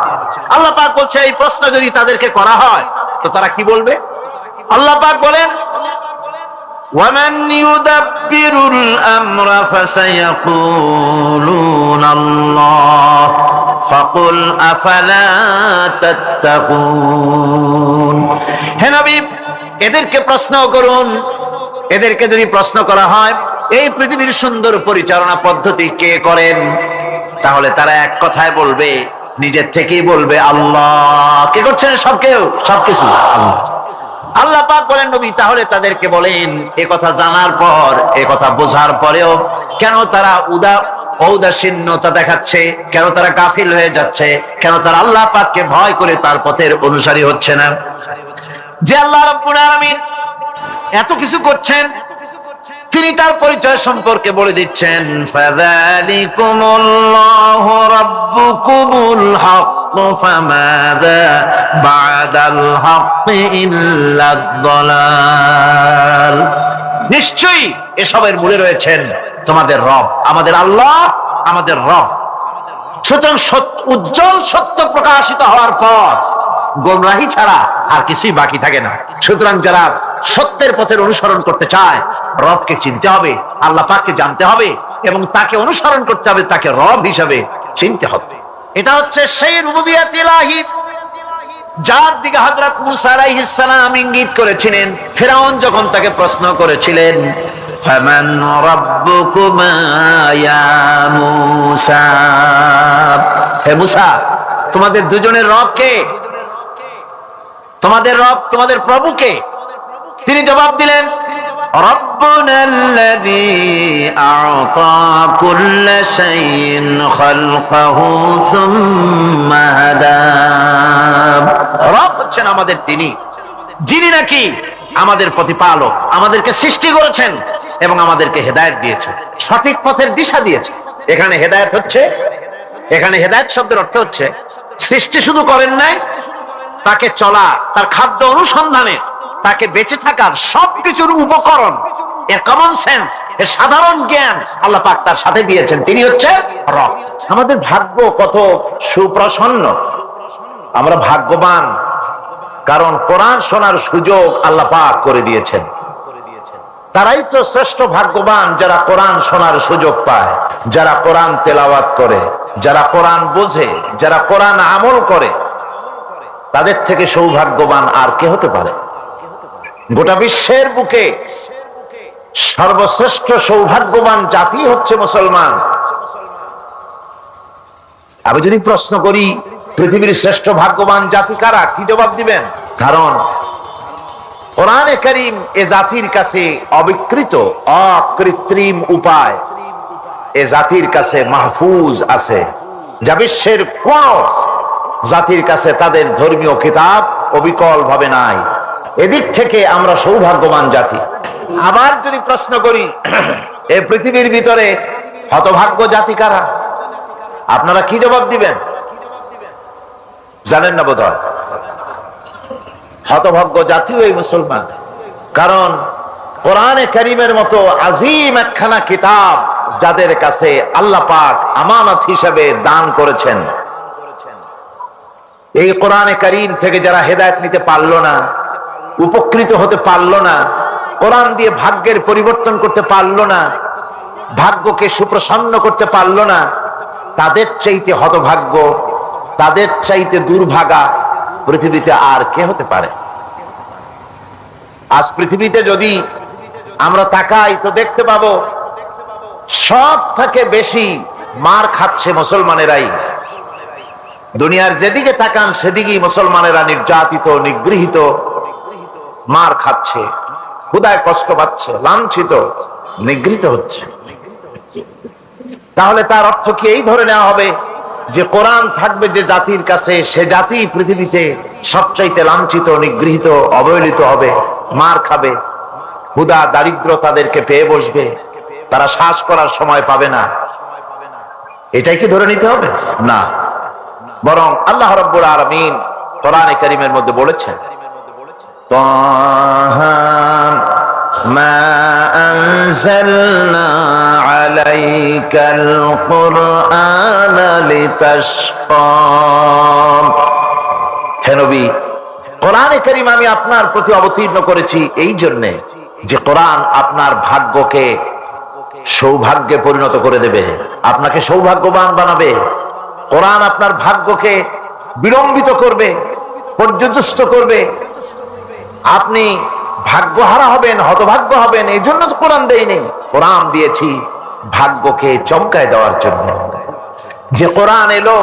আল্লাহ পাক বলছে, এই প্রশ্ন যদি তাদেরকে করা হয় তো তারা কি বলবে? আল্লাহ পাক বলেন, وَمَنْ يُدَبِّرُ الْأَمْرَ فَسَيَقُولُونَ اللَّهُ فَقُلْ أَفَلَا تَتَّقُونَ। হে নবী, এদেরকে প্রশ্ন করুন। এদেরকে যদি প্রশ্ন করা হয় এই পৃথিবীর সুন্দর পরিচালনা পদ্ধতি কে করেন, তাহলে তারা এক কথায় বলবে, নিজের থেকেই বলবে আল্লাহ। কে করছেন? সবকিছু আল্লাহ। আল্লাহ পাক বলেন নবী তাহলে তাদেরকে বলেন, এ কথা জানার পর, এ কথা বোঝার পরেও কেন তারা ঔদাসীন্যতা দেখাচ্ছে, কেন তারা গাফিল হয়ে যাচ্ছে, কেন তারা আল্লাহ পাককে ভয় করে তার পথের অনুসারী হচ্ছে না? যে আল্লাহ রাব্বুল আলামিন এত কিছু করছেন, তিনি তার পরিচয় সম্পর্কে বলে দিচ্ছেন, ফাযালিকুমুল্লাহু রাব্বুকুমুল হক ফামাযা বা'দাল হক ইল্লাদ দালাল। নিশ্চয়ই এসবের মূলে রয়েছেন তোমাদের রব, আমাদের আল্লাহ, আমাদের রব। সুতরাং উজ্জ্বল সত্য প্রকাশিত হওয়ার পর গোমরাহি ছাড়া আর কিছুই বাকি থাকে না। সুতরাং যারা সত্যের পথের অনুসরণ করতে চায়, রবকে চিনতে হবে, আল্লাহ পাককে জানতে হবে এবং তাকে অনুসরণ করতে হবে, তাকে রব হিসাবে চিনতে হবে। এটা হচ্ছে সেই রুবুবিয়াত ইলাহি যার দিকে হযরত মুসা আলাইহিস সালাম ইঙ্গিত করেছিলেন ফিরআউন যখন তাকে প্রশ্ন করেছিলেন, ফামান রাব্বুকুমা ইয়া মুসা, হে মুসা তোমাদের দুজনের রব কে? তোমাদের রব, তোমাদের প্রভু কে? তিনি জবাব দিলেন, রব্বুনাল্লাযী আ'তা কুল্লা শাইইন খালকাহু সুম্মা হাদা। রব হচ্ছেন আমাদের তিনি, যিনি নাকি আমাদের প্রতিপালক, আমাদেরকে সৃষ্টি করেছেন এবং আমাদেরকে হেদায়েত দিয়েছেন, সঠিক পথের দিশা দিয়েছেন। এখানে হেদায়েত হচ্ছে, এখানে হেদায়েত শব্দের অর্থ হচ্ছে সৃষ্টি শুধু করেন নাই, তাকে চলা, তার খাদ্য অনুসন্ধানে, তাকে বেঁচে থাকার সবকিছুর উপকরণ, এর কমন সেন্স, এর সাধারণ জ্ঞান আল্লাহ পাক তার সাথে দিয়েছেন। তিনি হচ্ছে রব। আমাদের ভাগ্য কত সুপ্রসন্ন, আমরা ভাগ্যবান, কারণ কোরআন শোনার সুযোগ আল্লাহ পাক করে দিয়েছেন। তারাই তো শ্রেষ্ঠ ভাগ্যবান যারা কোরআন শোনার সুযোগ পায়, যারা কোরআন তেলাওয়াত করে, যারা কোরআন বোঝে, যারা কোরআন আমল করে। তাদের থেকে সৌভাগ্যবান আর কে হতে পারে? গোটা বিশ্বের বুকে সর্বশ্রেষ্ঠ সৌভাগ্যবান জাতি হচ্ছে মুসলমান। আমি যদি প্রশ্ন করি পৃথিবীর শ্রেষ্ঠ ভাগ্যবান জাতি কারা, কি জবাব দিবেন? কারণ কোরআনে কারীম এ জাতির কাছে অবিকৃত, অকৃত্রিম উপায় এ জাতির কাছে মাহফুজ আছে, যা বিশ্বের কোন জাতির কাছে তাদের ধর্মীয় কিতাব অবিকল ভাবে নাই। এদিক থেকে আমরা সৌভাগ্যবান জাতি। আবার যদি প্রশ্ন করি এই পৃথিবীর ভিতরে হতভাগ্য জাতি কারা, আপনারা কি জবাব দিবেন? জানেন না বোধহয়। হতভাগ্য জাতিও এই মুসলমান, কারণ কোরআনে কারীমের মতো আজিম একখানা কিতাব যাদের কাছে আল্লাহ পাক আমানত হিসেবে দান করেছেন, এই কোরআনে কারীম থেকে যারা হেদায়েত নিতে পারলো না, উপকৃত হতে পারলো না, কোরআন দিয়ে ভাগ্যের পরিবর্তন করতে পারলো না, ভাগ্যকে সুপ্রসন্ন করতে পারলো না, তাদের চাইতে হতভাগ্য, তাদের চাইতে দুর্ভাগা পৃথিবীতে আর কে হতে পারে? আজ পৃথিবীতে যদি আমরা তাকাই তো দেখতে পাবো সব থেকে বেশি মার খাচ্ছে মুসলমানেরাই। দুনিয়ার যেদিকে তাকান সেদিকেই মুসলমানেরা নির্যাতিত, নিগৃহীত, মার খাচ্ছে, ক্ষুধায় কষ্ট পাচ্ছে, লাঞ্ছিত, নিগৃহীত হচ্ছে। তাহলে তার অর্থ কি এই ধরে নেওয়া হবে যে কোরআন থাকবে যে জাতির কাছে, সে জাতি পৃথিবীতে সবচাইতে লাঞ্ছিত, নিগৃহীত, অবহেলিত হবে, মার খাবে, ক্ষুধা দারিদ্র তাদেরকে পেয়ে বসবে, তারা শ্বাস করার সময় পাবে না? এটাই কি ধরে নিতে হবে? না, বরং আল্লাহ রাব্বুল আলামিন কোরআনে কারীমের মধ্যে বলেছেন, তাহা মা আনজালনা আলাইকাল কুরআনা লিতাশকা। হে নবী, কোরআনে কারীম আমি আপনার প্রতি অবতীর্ণ করেছি এই জন্য যে কোরআন আপনার ভাগ্যকে সৌভাগ্যে পরিণত করে দেবে, আপনাকে সৌভাগ্যবান বানাবে। কোরআন আপনার ভাগ্যকে বিলম্বিত করবে, পর্যদস্ত করবে। আপনি ভাগ্যহারা হবেন, হতভাগ্য হবেন, এই জন্য তো কোরআন দেয়নি। কোরআন দিয়েছি ভাগ্যকে চমকায় দেওয়ার জন্য। যে কোরআন এলো,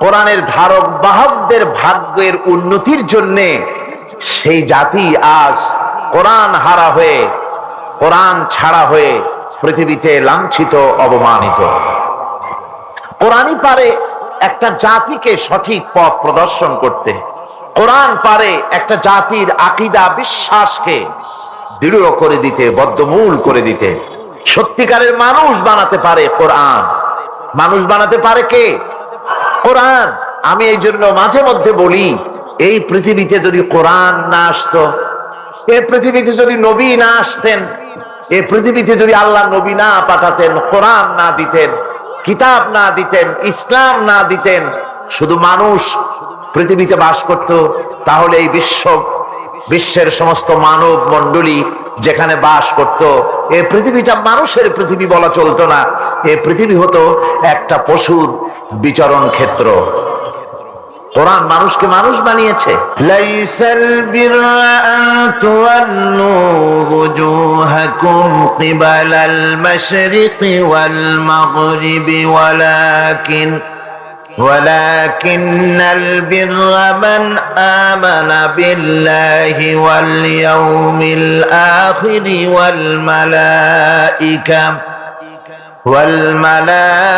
কোরআনের ধারক বাহকদের ভাগ্যের উন্নতির জন্য সেই জাতি আজ কোরআন হারা হয়ে, কোরআন ছাড়া হয়ে পৃথিবীতে লাঞ্ছিত, অবমানিত। কোরআনই পারে একটা জাতিকে সঠিক পথ প্রদর্শন করতে। কোরআন পারে একটা জাতির আকীদা, বিশ্বাসকে দৃঢ় করে দিতে, বদ্ধমূল করে দিতে। সত্যিকারের মানুষ বানাতে পারে কোরআন। মানুষ বানাতে পারে কে? কোরআন। আমি এই জন্য মাঝে মধ্যে বলি, এই পৃথিবীতে যদি কোরআন না আসতো, এই পৃথিবীতে যদি নবী না আসতেন, এই পৃথিবীতে যদি আল্লাহ নবী না পাঠাতেন, কোরআন না দিতেন, কিতাব না দিতেন, ইসলাম না দিতেন, শুধু মানুষ পৃথিবীতে বাস করত, তাহলে এই বিশ্বের সমস্ত মানব মণ্ডলী যেখানে বাস করত, এই পৃথিবীটা মানুষের পৃথিবী বলা চলতো না। এই পৃথিবী হতো একটা পশুর বিচরণ ক্ষেত্র। কোরআন মানুষকে মানুষ বানিয়েছে। লাইসাল বিররা আন তুওয়াল্লু ওয়ুজুহাকুম কিবালাল মাশরিকি ওয়াল মাগরিবি ولكن البر من آمن بالله واليوم الآخر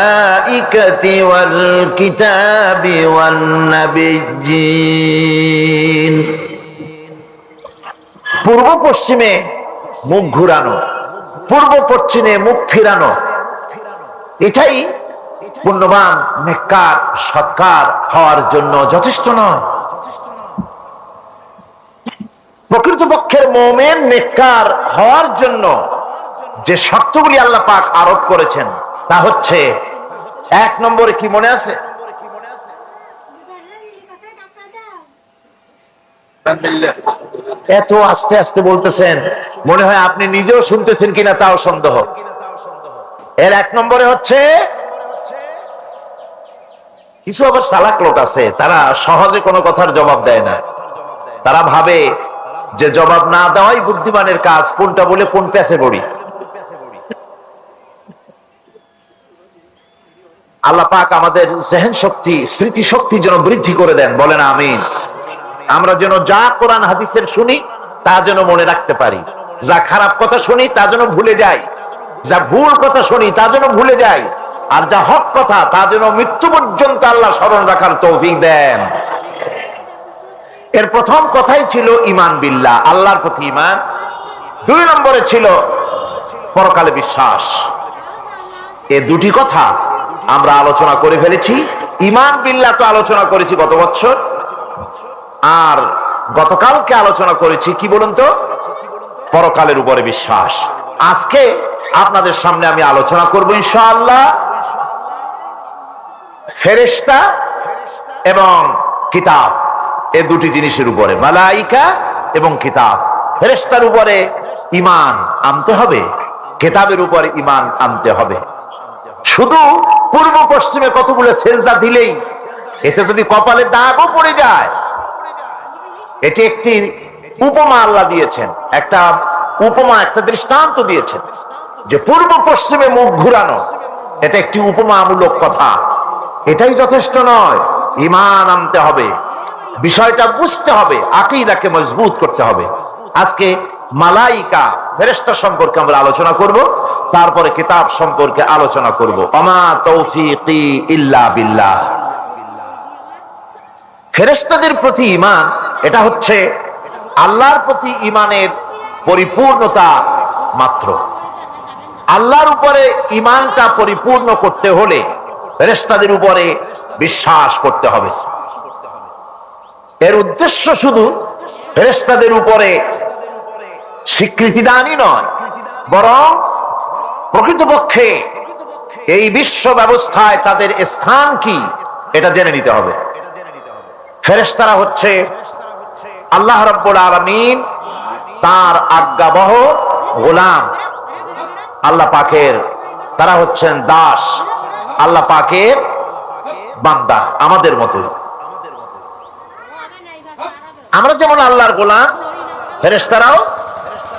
والملائكة والكتاب والنبيين। পূর্ব পশ্চিমে মুখ ঘুরানো, পূর্ব পশ্চিমে মুখ ফিরানো, এটাই পুণ্যবান, নেককার, সৎকার হওয়ার জন্য যথেষ্ট নয়। প্রকৃতপক্ষের মুমিন নেককার হওয়ার জন্য যে শর্তগুলি আল্লাহ পাক আরোপ করেছেন তা হচ্ছে, এক নম্বরে কি মনে আছে? এত আস্তে আস্তে বলতেছেন, মনে হয় আপনি নিজেও শুনতেছেন কিনা তাও সন্দেহ। এর এক নম্বরে হচ্ছে, কিছু আবার চালাক লোক আছে, তারা সহজে কোনো কথার জবাব দেয় না। তারা ভাবে যে জবাব না দেওয়াই বুদ্ধিমানের কাজ, কোনটা বলে কোন প্যাচে পড়ি। আল্লাহ পাক আমাদের জেহেন শক্তি, স্মৃতি শক্তি যেন বৃদ্ধি করে দেন, বলেন আমিন। আমরা যেন যা কোরআন হাদিসের শুনি তা যেন মনে রাখতে পারি, যা খারাপ কথা শুনি তা যেন ভুলে যাই, যা ভুল কথা শুনি তা যেন ভুলে যাই, আর যা হক কথা তা যেন মৃত্যু পর্যন্ত আল্লাহ স্মরণ রাখার তৌফিক দেন। এর প্রথম কথাই ছিল ঈমান বিল্লাহ, আল্লাহর প্রতি ঈমান। দুই নম্বরে ছিল পরকালে বিশ্বাস। এই দুটি কথা আমরা আলোচনা করে ফেলেছি। ঈমান বিল্লাহ তো আলোচনা করেছি গত বছর, আর গতকালকে আলোচনা করেছি কি বলুন তো, পরকালের উপরে বিশ্বাস। আজকে আপনাদের সামনে আমি আলোচনা করব ইনশাআল্লাহ ফেরেশতা এবং কিতাব, এই দুটি জিনিসের উপরে, মালাইকা এবং কিতাব। ফেরেশতার উপরে ঈমান আনতে হবে, কিতাবের উপরে ঈমান আনতে হবে। শুধু পূর্ব পশ্চিমে কতগুলো সেজদা দিলেই এতে যদি কপালে দাগও পড়ে যায়, এটি একটি উপমা আল্লাহ দিয়েছেন, একটা উপমা, একটা দৃষ্টান্ত দিয়েছেন যে পূর্ব পশ্চিমে মুখ ঘুরানো এটা একটি উপমামূলক কথা। এটাই যথেষ্ট নয়, ঈমান আনতে হবে, বিষয়টা বুঝতে হবে, আকীদাকে মজবুত করতে হবে। আজকে মালাইকা, ফেরেশতা সম্পর্কে আমরা আলোচনা করব, তারপরে কিতাব সম্পর্কে আলোচনা করব। ওমা তৌফিকি ইল্লা বিল্লাহ। ফেরেশতাদের প্রতি ঈমান, এটা হচ্ছে আল্লাহর প্রতি ঈমানের পরিপূর্ণতা মাত্র। আল্লাহর উপরে ঈমানটা পরিপূর্ণ করতে হলে ফেরেশতাদের উপরে বিশ্বাস করতে হবে। এর উদ্দেশ্য শুধু ফেরেশতাদের উপরে স্বীকৃতি দানই নয়, বরং প্রকৃতপক্ষে এই বিশ্ব ব্যবস্থায় তাদের স্থান কি এটা জেনে নিতে হবে। ফেরেশতারা হচ্ছে আল্লাহ রাব্বুল আলামিন তার আজ্ঞাবহ গোলাম, আল্লাহ পাকের, তারা হচ্ছেন দাস, আল্লাহ পাকের বান্দা, আমাদের মতো। আমরা যেমন আল্লাহর গোলাম, ফেরেশতারাও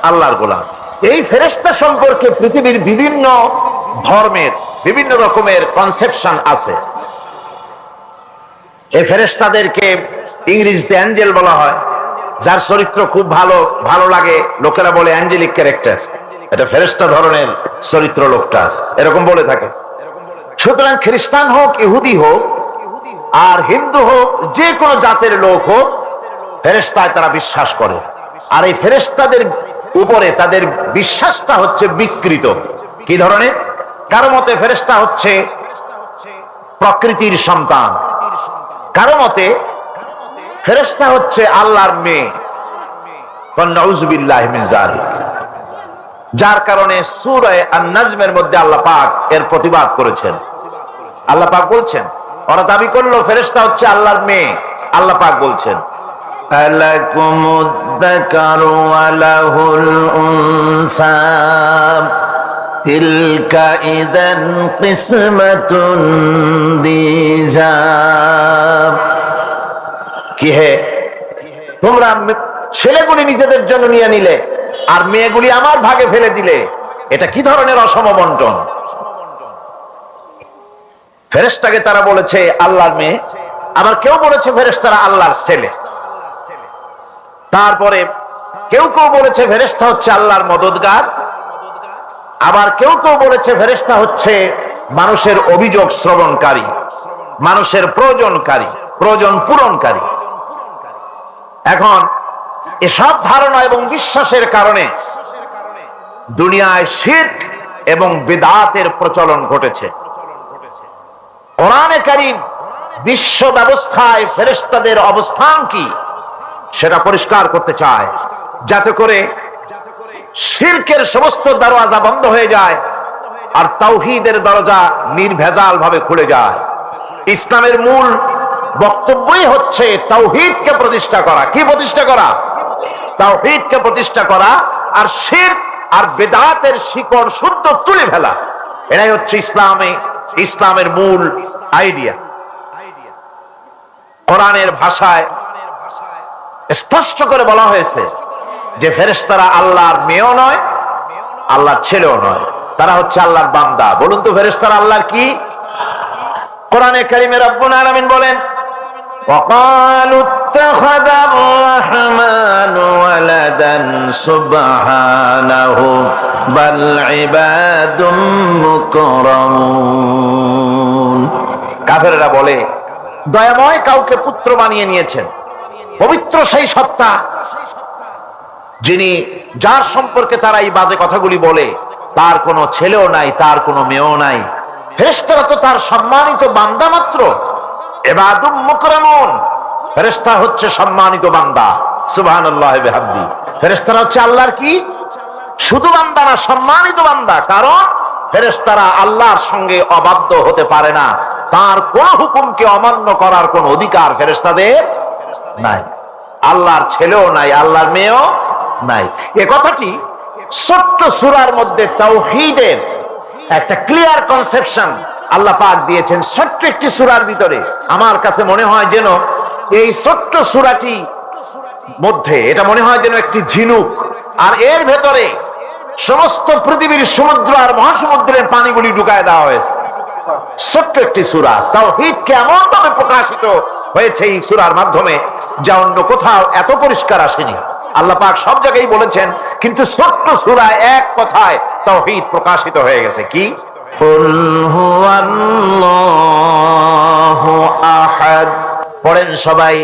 আল্লাহর গোলাম। এই ফেরেশতা সম্পর্কে পৃথিবীর বিভিন্ন ধর্মের বিভিন্ন রকমের কনসেপশন আছে। এই ফেরেশতাদেরকে ইংরেজিতে অ্যাঞ্জেল বলা হয়। যার চরিত্র খুব ভালো ভালো লাগে লোকেরা বলে অ্যাঞ্জেলিক ক্যারেক্টার, এটা ফেরেশতা ধরনের চরিত্র লোকটার, এরকম বলে থাকে। সুতরাং খ্রিস্টান হোক, ইহুদি হোক, আর হিন্দু হোক, যে কোনো জাতের লোক হোক, ফেরেশতায় তারা বিশ্বাস করে। আর এই ফেরেশতাদের উপরে তাদের বিশ্বাসটা হচ্ছে বিকৃত। কি ধরনের? কারো মতে ফেরেশতা হচ্ছে প্রকৃতির সন্তান, কারো মতে ফেরেশতা হচ্ছে আল্লাহর মেয়ে। নাউযুবিল্লাহি মিন যালিক। যার কারণে সূরা আন-নাজমের মধ্যে আল্লাহ পাক এর প্রতিবাদ করেছেন। আল্লাহ পাক বলছেন, ওরা দাবি করলো ফেরেশতা হচ্ছে আল্লাহর মেয়ে। আল্লাহ পাক বলছেন, আলাকুমুদ যাকারু ওয়া লাহুল উনসা তিলকা ইযান কিসমাতুন দিজা। কি হে, তোমরা ছেলেগুলি নিজেদের জন্য নিয়ে নিলে আর মেয়েগুলি আমার ভাগে ফেলে দিলে, এটা কি ধরনের অসম বন্টন? ফেরেশতাকে তারা বলেছে আল্লাহর মেয়ে, আবার কেউ বলেছে ফেরেশতারা আল্লাহর ছেলে। তারপরে কেউ কেউ বলেছে ফেরেশতা হচ্ছে আল্লাহর মদদগার, আবার কেউ কেউ বলেছে ফেরেশতা হচ্ছে মানুষের অভিযোগ শ্রবণকারী, মানুষের প্রয়োজনকারী, প্রয়োজন পূরণকারী। এখন এসব ধারণা এবং বিশ্বাসের কারণে দুনিয়ায় শিরক এবং বিদআতের প্রচলন ঘটেছে। কোরআনে কারীম বিশ্ব ব্যবস্থায় ফেরেশতাদের অবস্থান কি সেটা পরিষ্কার করতে চায়, যাতে করে শিরকের সমস্ত দরজা বন্ধ হয়ে যায় আর তাওহীদের দরজা নির্ভেজাল ভাবে খুলে যায়। ইসলামের মূল বক্তব্যই হচ্ছে তাওহীদকে প্রতিষ্ঠা করা। কি প্রতিষ্ঠা করা? তাওহীদকে প্রতিষ্ঠা করা, আর শিরক আর বিদআতের শিকড় শুদ্ধ তুলে ফেলা। এটাই হচ্ছে ইসলামের মূল আইডিয়া। কোরআনের ভাষায় স্পষ্ট করে বলা হয়েছে যে ফেরেশতারা আল্লাহর মেয়েও নয়, আল্লাহর ছেলেও নয়, তারা হচ্ছে আল্লাহর বান্দা। বলুন তো ফেরেশতারা আল্লাহর কি? কোরআনে কারীমে রব্বুল আলামিন বলেন, وقالوا اتخذ الرحمن ولدا سبحانه بل عباد مكرمون। কাফেররা বলে দয়াময় কাউকে পুত্র বানিয়ে নিয়েছেন। পবিত্র সেই সত্তা যিনি, যার সম্পর্কে তারা এই বাজে কথাগুলি বলে, তার কোনো ছেলেও নাই, তার কোনো মেয়েও নাই। ফেরেশতারা তো তার সম্মানিত বান্দা মাত্র। ইবাদুম মুকরামুন, ফেরেশতা হচ্ছে সম্মানিত বান্দা। সুবহানাল্লাহি ওয়া বিহামদিহি। ফেরেশতারা হচ্ছে আল্লাহর কি? শুধু বান্দা না, সম্মানিত বান্দা। কারণ ফেরেশতারা আল্লাহর সঙ্গে অবাধ্য হতে পারে না, তার কোন হুকুমকে অমান্য করার কোন অধিকার ফেরেশতাদের নাই। আল্লাহর ছেলেও নাই, আল্লাহর মেয়েও নাই। এ কথাটি ছোট্ট সূরার মধ্যে তাওহীদের একটা ক্লিয়ার কনসেপশন আল্লাহ পাক দিয়েছেন, ছোট্ট একটি সূরার ভিতরে। আমার কাছে মনে হয় যেন এই ছোট্ট সূরাটি মধ্যে এটা মনে হয় যেন একটি ঝিনুক, আর এর ভেতরে সমস্ত পৃথিবীর সমুদ্র আর মহাসমুদ্রের পানিগুলি ঢুকায় দেওয়া হয়েছে। ছোট্ট একটি সূরা তাওহীদকে এমন ভাবে প্রকাশিত হয়েছে এই সূরার মাধ্যমে, যা অন্য কোথাও এত পরিষ্কার আসেনি। আল্লাহ পাক সব জায়গায় বলেছেন, কিন্তু ছোট্ট সূরায় এক কথায় তাওহীদ প্রকাশিত হয়ে গেছে। কি? কুল হুয়াল্লাহু আহাদ। পড়েন সবাই,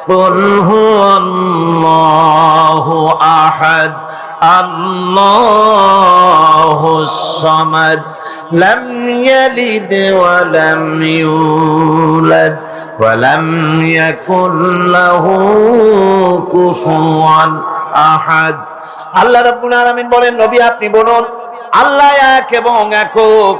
কুল হুয়াল্লাহু আহাদ আল্লাহুস সামাদ লাম ইয়ালিদ ওয়া লাম ইউলাদ ওয়া লাম ইয়াকুল লাহু কুফুয়ান আহাদ। আল্লাহ রাব্বুল আলামিন বলেন, নবী আপনি বলুন, আল্লাহ এক এবং একক।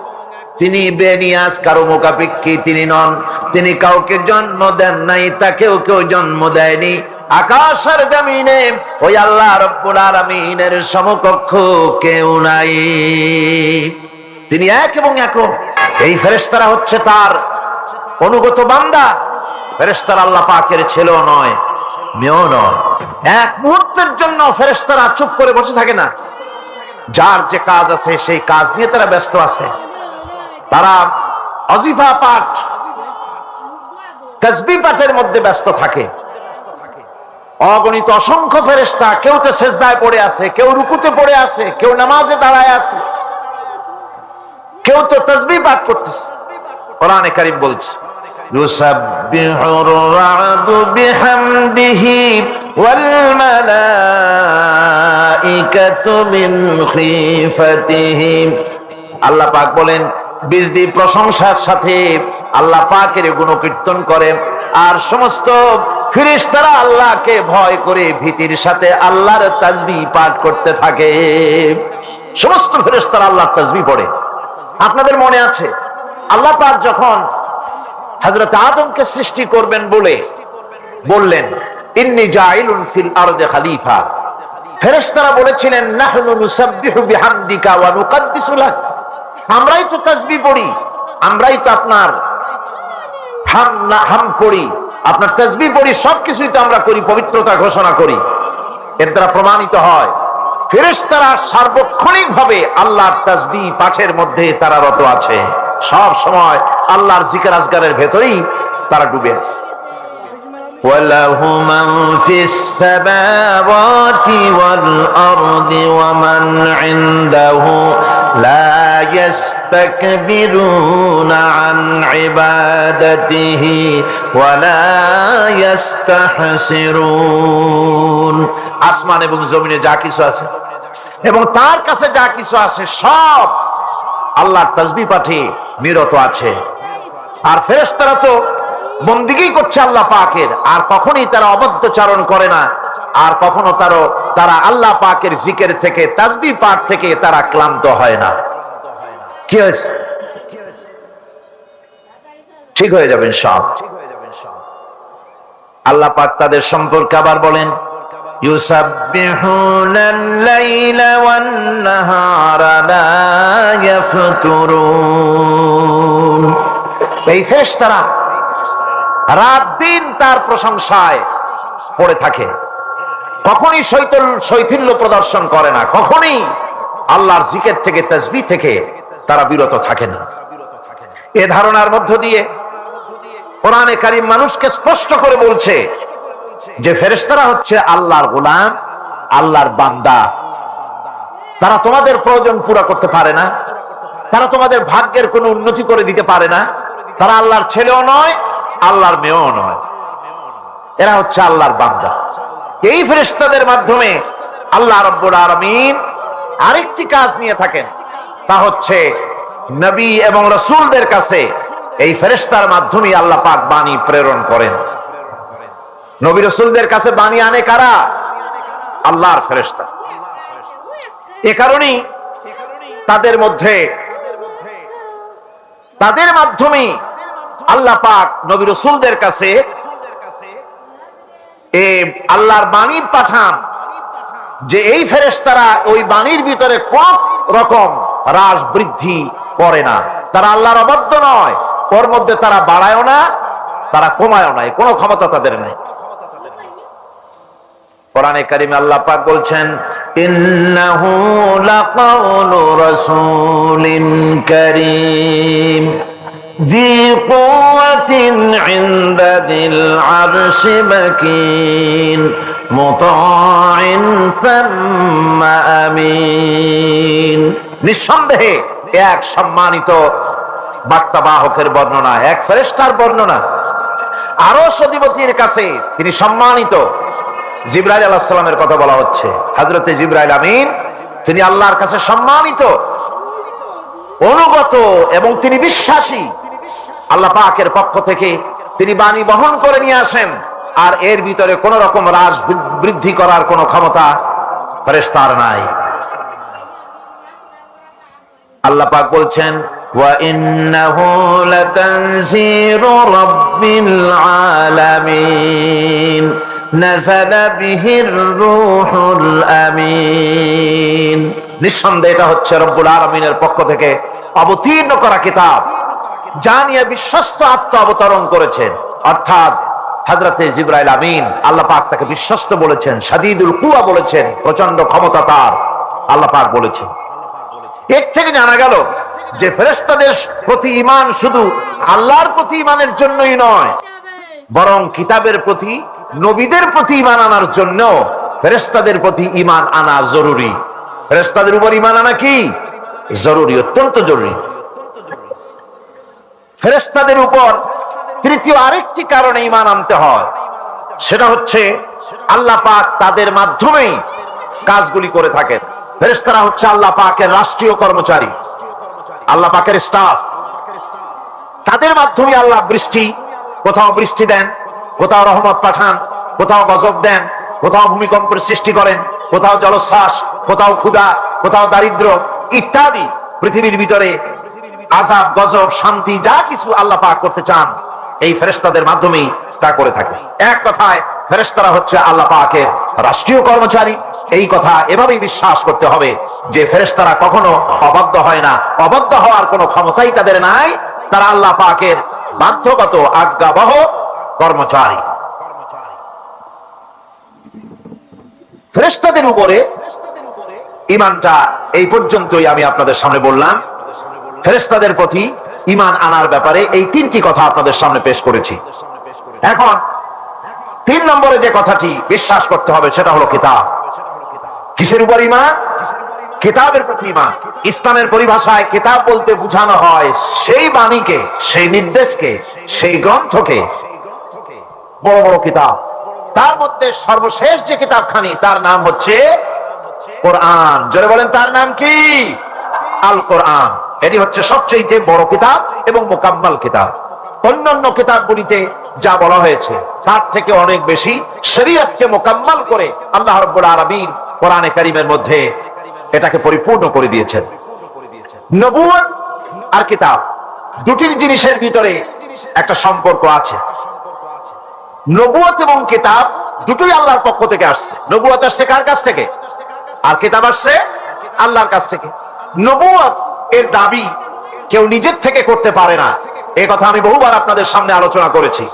তিনি বেনিয়াজ, কারো মুখাপেক্ষী তিনি নন। তিনি কাউকে জন্ম দেন নাই, তাকেও কেউ জন্ম দেয়নি। আকাশ আর জমিনে ওই আল্লাহ রাব্বুল আলামিনের সমকক্ষ কেউ নাই। তিনি এক এবং একক। এই ফেরেশতারা হচ্ছে তার অনুগত বান্দা। ফেরেশতারা আল্লাহ পাকের ছেলেও নয়, মেয়েও নয়। এক মুহূর্তের জন্য ফেরেশতারা চুপ করে বসে থাকে না। যার যে কাজ আছে সেই কাজ নিয়ে তারা ব্যস্ত আছে। তারা অজিফা পাঠ, তাসবিহ পাঠের মধ্যে ব্যস্ত থাকে। অগণিত অসংখ্য ফেরেশতা, কেউ তো সেজদায় পড়ে আছে, কেউ রুকুতে পড়ে আছে, কেউ নামাজে দাঁড়ায় আছে, কেউ তো তাসবিহ পাঠ করতেছে। কোরআনে কারীম বলছে ইউসাব্বিহুর রা'দু বিহামদিহি ওয়াল মালাইকাতু মিন খিফাতিহি। আল্লাহ পাক বলেন, বিজদি প্রশংসার সাথে আল্লাহ পাকের গুণকীর্তন করে, আর সমস্ত ফেরেশতারা আল্লাহকে ভয় করে ভীতির সাথে আল্লাহর তাসবিহ পাঠ করতে থাকে। সমস্ত ফেরেশতারা আল্লাহর তাসবিহ পড়ে। আপনাদের মনে আছে আল্লাহ পাক যখন হযরত আদমকে সৃষ্টি করবেন বললেন ইন্নী জাইলুন ফিল আরদি খলিফা, ফেরেশতারা বলেছিলেন নাহনু নুসাব্বিহু বিহামদিকা ওয়া নুকদ্দিসু লাক, আমরাই তো তাসবিহ পড়ি, আমরাই তো আপনার হাম পড়ি, আপনার তাসবিহ পড়ি, সবকিছুই তো আমরা করি, পবিত্রতা ঘোষণা করি। এর দ্বারা প্রমাণিত হয় ফেরেশতারা সার্বক্ষণিক ভাবে আল্লাহর তাসবিহ পাঠের মধ্যে তারা রত আছে, সব সময় আল্লাহর জিকির আজগারের ভেতরেই তারা ডুবে আছে। وَلَهُ مَنْ فِي السَّمَاوَاتِ وَالْأَرْضِ وَمَنْ عِنْدَهُ لَا يَسْتَكْبِرُونَ عَنْ عِبَادَتِهِ وَلَا يَسْتَحْسِرُونَ। আসমান এবং জমিনে যা কিছু আছে এবং তার কাছে যা কিছু আছে সব আল্লাহর তাসবিহ পাঠে নিরত আছে। আর ফেরেশতারা তো বন্দিগি করছে আল্লাহ পাকের, আর কখনোই তারা অবদ্ধচারণ করে না, আর কখনো তারা আল্লাহ পাকের জিকির থেকে, তাসবিহ পাঠ থেকে তারা ক্লান্ত হয় না। কি হয়েছে? ঠিক হয়ে যাবেন সব। আল্লাহ পাক তাদের সম্পর্কে আবার বলেন ইউসাব্বিহুনাল লাইলা ওয়ান নাহারা লা ইয়াফতুরুন। এই ফেরেশতারা রাত দিন তার প্রশংসায় পড়ে থাকে, কখনই শৈথিল্য প্রদর্শন করে না, কখনই আল্লাহর জিকির থেকে, তাসবিহ থেকে তারা বিরত থাকে না। এ ধারণার মধ্য দিয়ে কোরআনে কারীম মানুষকে স্পষ্ট করে বলছে যে ফেরেশতারা হচ্ছে আল্লাহর গোলাম, আল্লাহর বান্দা। তারা তোমাদের প্রয়োজন পুরো করতে পারে না, তারা তোমাদের ভাগ্যের কোনো উন্নতি করে দিতে পারে না, তারা আল্লাহর ছেলেও নয়, আল্লাহর মেয়েও নয়, এরা হচ্ছে আল্লাহর বান্দা। এই ফেরেশতাদের মাধ্যমে আল্লাহ রাব্বুল আলামিন আরেকটি কাজ নিয়ে থাকেন, তা হচ্ছে নবী এবং রাসূলদের কাছে এই ফেরেশতার মাধ্যমে আল্লাহ পাক বাণী প্রেরণ করেন। নবী রাসূলদের কাছে বাণী আনে কারা? আল্লাহর ফেরেশতা। এ কারণেই তাদের মাধ্যমে আল্লাহ পাক নবী রাসূলদের কাছে আল্লাহর বাণী পাঠান, যে এই ফেরেশতারা ওই বাণীর ভিতরে কোন রকম হ্রাস বৃদ্ধি করে না, তারা আল্লাহর অবাধ্য নয়, ওর মধ্যে তারা বাড়ায়ও না, তারা কমায়ও না, কোনো ক্ষমতা তাদের নেই। কোরআনে কারীমে আল্লাহ পাক বলছেন ইন্নাহু লাকাউলু রাসূলিন কারীম জি কুওয়াতিন ইনদা যিল আরশি মাকিন মুতাইন সাম্মা আমিন। নিঃসন্দেহে এক সম্মানিত বার্তাবাহকের বর্ণনা, এক ফেরেশতার বর্ণনা। আরশ অধিপতির কাছে তিনি সম্মানিত। জিবরাইল আলাইহিস সালামের কথা বলা হচ্ছে। হযরতে জিবরাইল আমিন তিনি আল্লাহর কাছে সম্মানিত, অনুগত এবং তিনি বিশ্বাসী। আল্লাহ পাকের পক্ষ থেকে তিনি বাণী বহন করে নিয়ে আসেন, আর এর ভিতরে কোন রকম হ্রাস বৃদ্ধি করার কোন ক্ষমতা ফেরেশতার নাই। আল্লাহ পাক বলছেন ওয়া ইন্নাহু লাতানজিরু রাব্বিল আলামিন নাযালা বিহির রূহুল আমিন। নিঃসন্দেহে এটা হচ্ছে রব্বুল আলামিনের পক্ষ থেকে অবতীর্ণ করা কিতাব, যা নিয়ে বিশ্বস্ত আত্মা অবতরণ করেছেন, অর্থাৎ হযরতে জিবরাইল আমিন। আল্লাহ পাক তাকে বিশ্বস্ত বলেছেন, শাদীদুল কুওয়া বলেছেন, প্রচন্ড ক্ষমতা তার, আল্লাহ পাক বলেছেন। এর থেকে জানা গেল যে ফেরেশতাদের প্রতি ঈমান শুধু আল্লাহর প্রতি ঈমানের জন্যই নয়, বরং কিতাবের প্রতি, নবীদের প্রতি ঈমান আনার জন্য ফেরেশতাদের প্রতি ঈমান আনা জরুরি। ফেরেশতাদের উপর ঈমান আনা কি জরুরি, অত্যন্ত জরুরি। ফেরেশতাদের উপর তৃতীয় আরেকটি কারণে ঈমান আনতে হয়, সেটা হচ্ছে আল্লাহ পাক তাদের মাধ্যমেই কাজগুলি করে থাকেন। ফেরেশতারা হচ্ছে আল্লাহ পাকের রাষ্ট্রীয় কর্মচারী, আল্লাহ পাকের স্টাফ। তাদের মাধ্যমে আল্লাহ বৃষ্টি, কোথাও বৃষ্টি দেন, কোথাও রহমত পাঠান, কোথাও গজব দেন, কোথাও ভূমিকম্পের সৃষ্টি করেন, কোথাও জলোচ্ছ্বাস, কোথাও ক্ষুধা, কোথাও দারিদ্র ইত্যাদি। পৃথিবীর ভিতরে আযাব, গজব, শান্তি যা কিছু আল্লাহ পাক করতে চান এই ফেরেশতাদের মাধ্যমেই তা করে থাকে। এক কথায় ফেরেশতারা হচ্ছে আল্লাহ পাকের রাষ্ট্রীয় কর্মচারী। এই কথা এভাবেই বিশ্বাস করতে হবে যে ফেরেশতারা কখনো অবাধ্য হয় না, অবাধ্য হওয়ার কোনো ক্ষমতাই তাদের নাই। তারা আল্লাহ পাকের বাধ্যগত আজ্ঞাবহ কর্মচারী। ফেরেশতাদের উপরে ঈমানটা এই পর্যন্তই আমি আপনাদের সামনে বললাম। ফেরেশতাদের প্রতি ঈমান আনার ব্যাপারে এই তিনটি কথা আপনাদের সামনে পেশ করেছি। এখন 3 নম্বরে যে কথাটি বিশ্বাস করতে হবে সেটা হলো কিতাব। কিসের উপর ঈমান? কিতাবের প্রতি ঈমান। ইসলামের পরিভাষায় কিতাব বলতে বোঝানো হয় সেই বাণীকে, সেই নির্দেশকে, সেই গ্রন্থকে, বড় বড় কিতাব। তার মধ্যে সর্বশেষ যে কিতাবখানি তার নাম হচ্ছে কোরআন। জোরে বলেন তার নাম কি? আল কোরআন। এটি হচ্ছে সবচেয়ে বড় কিতাব এবং মুকাম্মাল কিতাব। অন্যান্য কিতাবগুলিতে যা বলা হয়েছে তার থেকে অনেক বেশি শরীয়তকে মুকাম্মাল করে আল্লাহ রাব্বুল আলামিন কোরআনে কারীমের মধ্যে এটাকে পরিপূর্ণ করে দিয়েছেন। নবুয়ত আর কিতাব দুটির জিনিসের ভিতরে একটা সম্পর্ক আছে। নবুয়ত এবং কিতাব দুটোই আল্লাহর পক্ষ থেকে আসছে। নবুয়ত আসছে কার কাছ থেকে? আর কিতাব আসছে আল্লাহর কাছ থেকে। নবুয়ত এর দাবি কেউ নিজের থেকে করতে পারে না। এই কথা আমি বহুবার আপনাদের সামনে আলোচনা করেছি।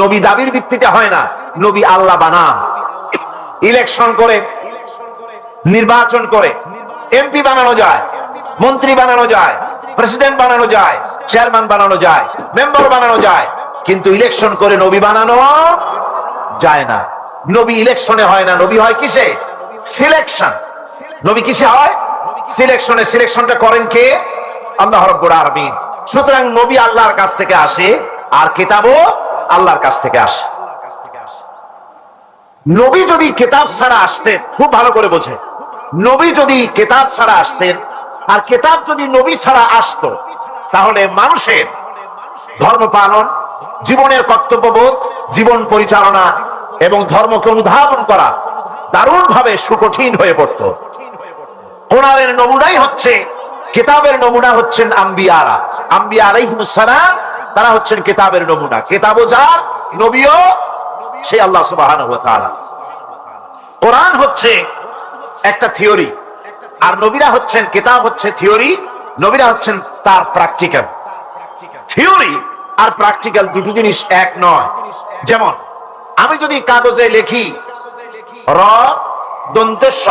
নবী দাবির ভিত্তিতে হয় না, নবী আল্লাহ বানান। ইলেকশন করে, নির্বাচন করে এমপি বানানো যায়, মন্ত্রী বানানো যায়, প্রেসিডেন্ট বানানো যায়, চেয়ারম্যান বানানো যায়, মেম্বার বানানো যায়, কিন্তু ইলেকশন করে নবী বানানো যায় না। নবী ইলেকশনে হয় না, নবী হয় কিসে? সিলেকশন। নবী কিসে হয়? সিলেকশনে। সিলেকশনটা করেন কে? আল্লাহ রাব্বুল আলামিন। সুতরাং নবী আল্লাহর কাছ থেকে আসে আর কিতাবও আল্লাহর কাছ থেকে আসে। নবী যদি কিতাব ছাড়া আসতেন, খুব ভালো করে বোঝে, নবী যদি কিতাব ছাড়া আসতেন আর কিতাব যদি নবী ছাড়া আসতো, তাহলে মানুষের ধর্ম পালন, জীবনের কর্তব্যবোধ, জীবন পরিচালনা এবং ধর্মকে অনুধাবন করা দারুণভাবে সুকঠিন হয়ে পড়ত। কোরআনের নমুনাই হচ্ছে, কিতাবের নমুনা হচ্ছেন আম্বিয়ারা। আম্বিয়া আলাইহিমুস সালাম, তারা হচ্ছেন কিতাবের নমুনা। কিতাবও যার, নবীও সেই আল্লাহ সুবহানাহু ওয়া তাআলা। কোরআন হচ্ছে একটা থিওরি আর নবীরা হচ্ছেন, কিতাব হচ্ছে থিওরি, নবীরা হচ্ছেন তার প্র্যাকটিক্যাল। থিওরি আর প্র্যাকটিক্যাল দুটো জিনিস এক নয়। যেমন আমি যদি কাগজে লিখি র দন্তেশ্ব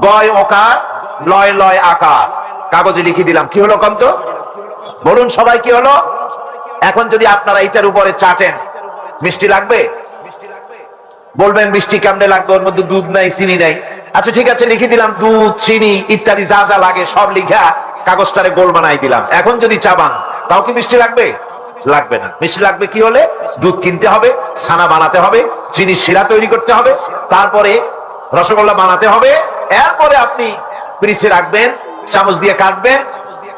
গয় ওকার লয় লয় আকার, কাগজে লিখে দিলাম, কি হলো কম তো? বলুন সবাই কি হলো? এখন যদি আপনারা এইটার উপরে চাটেন, মিষ্টি লাগবে? বলবেন মিষ্টি কেমনে লাগবে, ওর মধ্যে দুধ নাই, চিনি নাই। আচ্ছা ঠিক আছে, লিখে দিলাম দুধ, চিনি ইত্যাদি যা যা লাগে সব লিখা কাগজটারে গোল বানাই দিলাম। এখন যদি চাবান, তাও কি মিষ্টি লাগবে? লাগবে না। মিষ্টি লাগবে কি হলে? দুধ কিনতে হবে, ছানা বানাতে হবে, চিনি শিরা তৈরি করতে হবে, তারপরে রসগোল্লা বানাতে হবে, এরপরে আপনি ফ্রিজে রাখবেন, চামচ দিয়ে কাটবেন,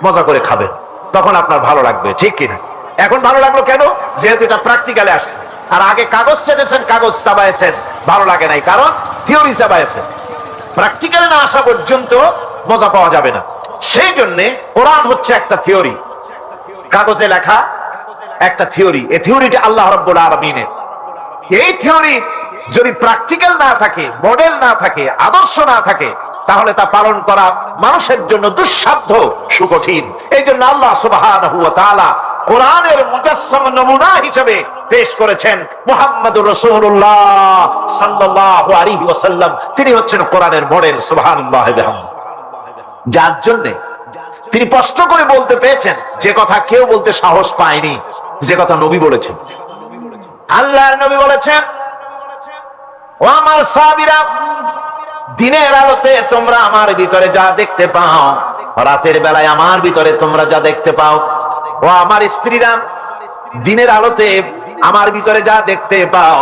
মজা করে খাবেন, তখন আপনার ভালো লাগবে, ঠিক কিনা? এখন ভালো লাগলো কেন? যেহেতু এটা প্র্যাকটিক্যালে আসছে। আর আগে কাগজ চেটেছেন, কাগজ চাবাইছেন, ভালো লাগে নাই, কারণ থিওরি চাবাইছেন। প্র্যাকটিক্যালে না আসা পর্যন্ত মজা পাওয়া যাবে না। সেই জন্য কোরআন হচ্ছে একটা থিওরি, কাগজে লেখা একটা থিওরি। এই থিওরিটা আল্লাহ রাব্বুল আলামিনের। এই থিওরি যদি প্র্যাকটিক্যাল না থাকে, মডেল না থাকে, আদর্শ না থাকে, তাহলে তা পালন করা মানুষের জন্য দুঃসাধ্য, সুকঠিন। এই জন্য আল্লাহ সুবহানাহু ওয়া তাআলা কোরআনের মুজাসসাম নমুনা হিসেবে পেশ করেছেন মুহাম্মদুর রাসূলুল্লাহ সাল্লাল্লাহু আলাইহি ওয়াসাল্লাম। তিনি হচ্ছেন কোরআনের মডেল। সুবহানাল্লাহি ওয়া বিহামদিহি। যার জন্য তিনি স্পষ্ট করে বলতে পেরেছেন যে কথা কেউ বলতে সাহস পায়নি, যে কথা নবী বলেছেন। আল্লাহর নবী বলেছেন, ও আমার সাহাবীরা, দিনের আলোতে তোমরা আমার ভিতরে যা দেখতে পাও, রাতের বেলায় আমার ভিতরে তোমরা যা দেখতে পাও। ও আমার স্ত্রীরা, দিনের আলোতে আমার ভিতরে যা দেখতে পাও,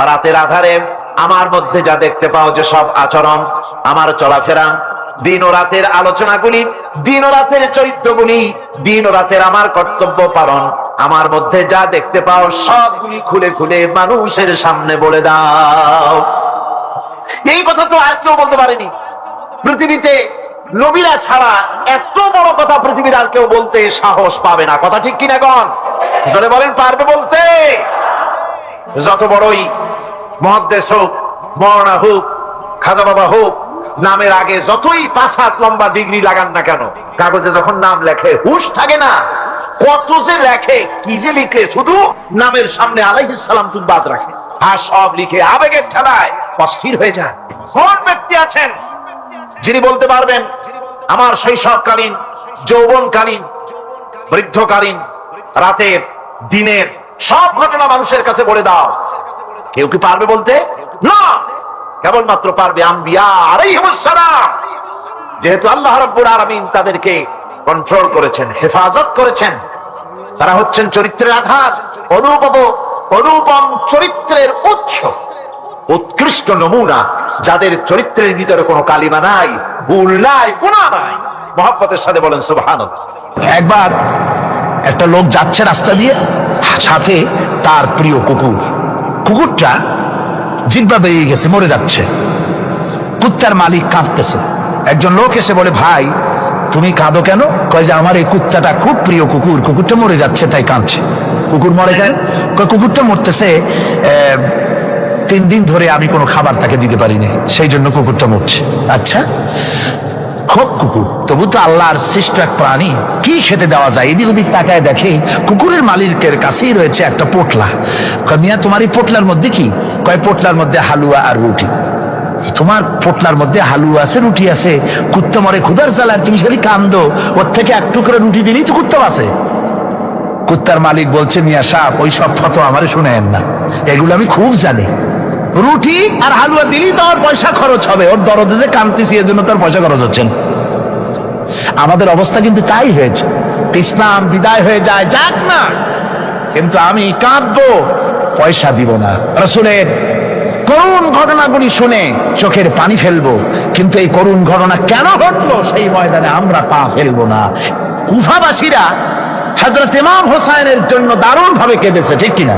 রাতের আধারে আমার মধ্যে যা দেখতে পাও, যে সব আচরণ, আমার চলাফেরা, দিন ও রাতের আলোচনাগুলি, দিন ও রাতের চরিত্রগুলি, দিন ও রাতের আমার কর্তব্য পালন, আমার মধ্যে যা দেখতে পাও সবগুলি খুলে খুলে মানুষের সামনে বলে দাও। এই কথা তো আর কেউ বলতে পারেনি পৃথিবীতে। নবীরা ছাড়া এত বড় কথা পৃথিবীর আর কেউ বলতে সাহস পাবে না। কথা ঠিক কিনা গণ? জোরে বলেন, পারবে বলতে? যত বড়ই মুহাদ্দিস হোক, মওলানা হোক, খাজা বাবা হোক, নামের আগে যতই 5 হাত লম্বা ডিগ্রি লাগান না কেন, কাগজে যখন নাম লেখে হুঁশ থাকে না। কত যে লেখে, কি যে লিখে, শুধু নামের সামনে আলাইহিস সালাম টুক বাদ রাখে, আর সব লিখে আবেগের ঠেলায় অস্থির হয়ে যায়। কোন ব্যক্তি আছেন যিনি বলতে পারবেন আমার শৈশবকালীন, যৌবনকালীন, বৃদ্ধকালীন, রাতের, দিনের সব ঘটনা মানুষের কাছে বলে দাও? কেউ কি পারবে বলতে? না, কেবলমাত্র পারবে আম্বিয়া আলাইহিমুস সালাম। যেহেতু আল্লাহ রাব্বুল আলামিন তাদেরকে কন্ট্রোল করেছেন, হেফাজত করেছেন, তারা হচ্ছেন চরিত্রের আধার, অনুপম চরিত্রের উৎস, উৎকৃষ্ট নমুনা, যাদের চরিত্রের ভিতরে কোনো কালিমা নাই, ভুল নাই, গুনাহ নাই। মহব্বতের সাথে বলেন সুবহানাল্লাহ। একবার একটা লোক যাচ্ছে রাস্তা দিয়ে, সাথে তার প্রিয় কুকুর। কুকুরটা জিহ্বা বেরিয়ে গেছে, মরে যাচ্ছে। কুত্তার মালিক কাঁদতেছে। একজন লোক এসে বলে, ভাই তুমি কাঁদো কেন? কয় যে আমার এই কুত্তাটা খুব প্রিয় কুকুর, কুকুরটা মরে যাচ্ছে তাই কাঁদছে। কুকুর মরে কেন? কয় কুকুরটা মরতেছে 3 দিন ধরে আমি কোনো খাবার তাকে দিতে পারিনি, সেই জন্য কুকুরটা মরছে। আচ্ছা, খুব কুকুর, তবু তো আল্লাহর সৃষ্ট এক প্রাণী, কি খেতে দেওয়া যায়? এদিক ওদিক তাকায় দেখে কুকুরের মালিকের কাছেই রয়েছে একটা পোটলা। কয় মিয়া, তোমার এই পোটলার মধ্যে কি? কয় পোটলার মধ্যে হালুয়া আর রুটি। তোমার পোটলার মধ্যে হালুয়া আছে, রুটি আছে, কুত্তা মরে ক্ষুধার জ্বালায়, তুমি খালি কান্দো, ওর থেকে এক টুকরো রুটি দিলেই তো কুত্তা বাঁচে। কুত্তার মালিক বলছে, মিয়া সাহেব ওই সব ফতোয়া আমারে শুনেন না, এগুলো আমি খুব জানি। রুটি আর হালুয়া দিলেই তো আমার পয়সা খরচ হবে, ওর দরদে যে কাঁদতেছি এর জন্য তার পয়সা খরচ হচ্ছে না। আমাদের অবস্থা কিন্তু তাই হয়েছে। ইসলাম বিদায় হয়ে যায়, যাক না, কিন্তু আমি কাঁদবো, পয়সা দিব না। রাসূলের করুণ ঘটনাগুলি শুনে চোখের পানি ফেলবো, কিন্তু এই করুণ ঘটনা কেন ঘটলো সেই ময়দানে আমরা পা ফেলবো না। কুফাবাসীরা হযরত ইমাম হোসেনের জন্য দারুণ ভাবে কেঁদেছে, ঠিক কিনা?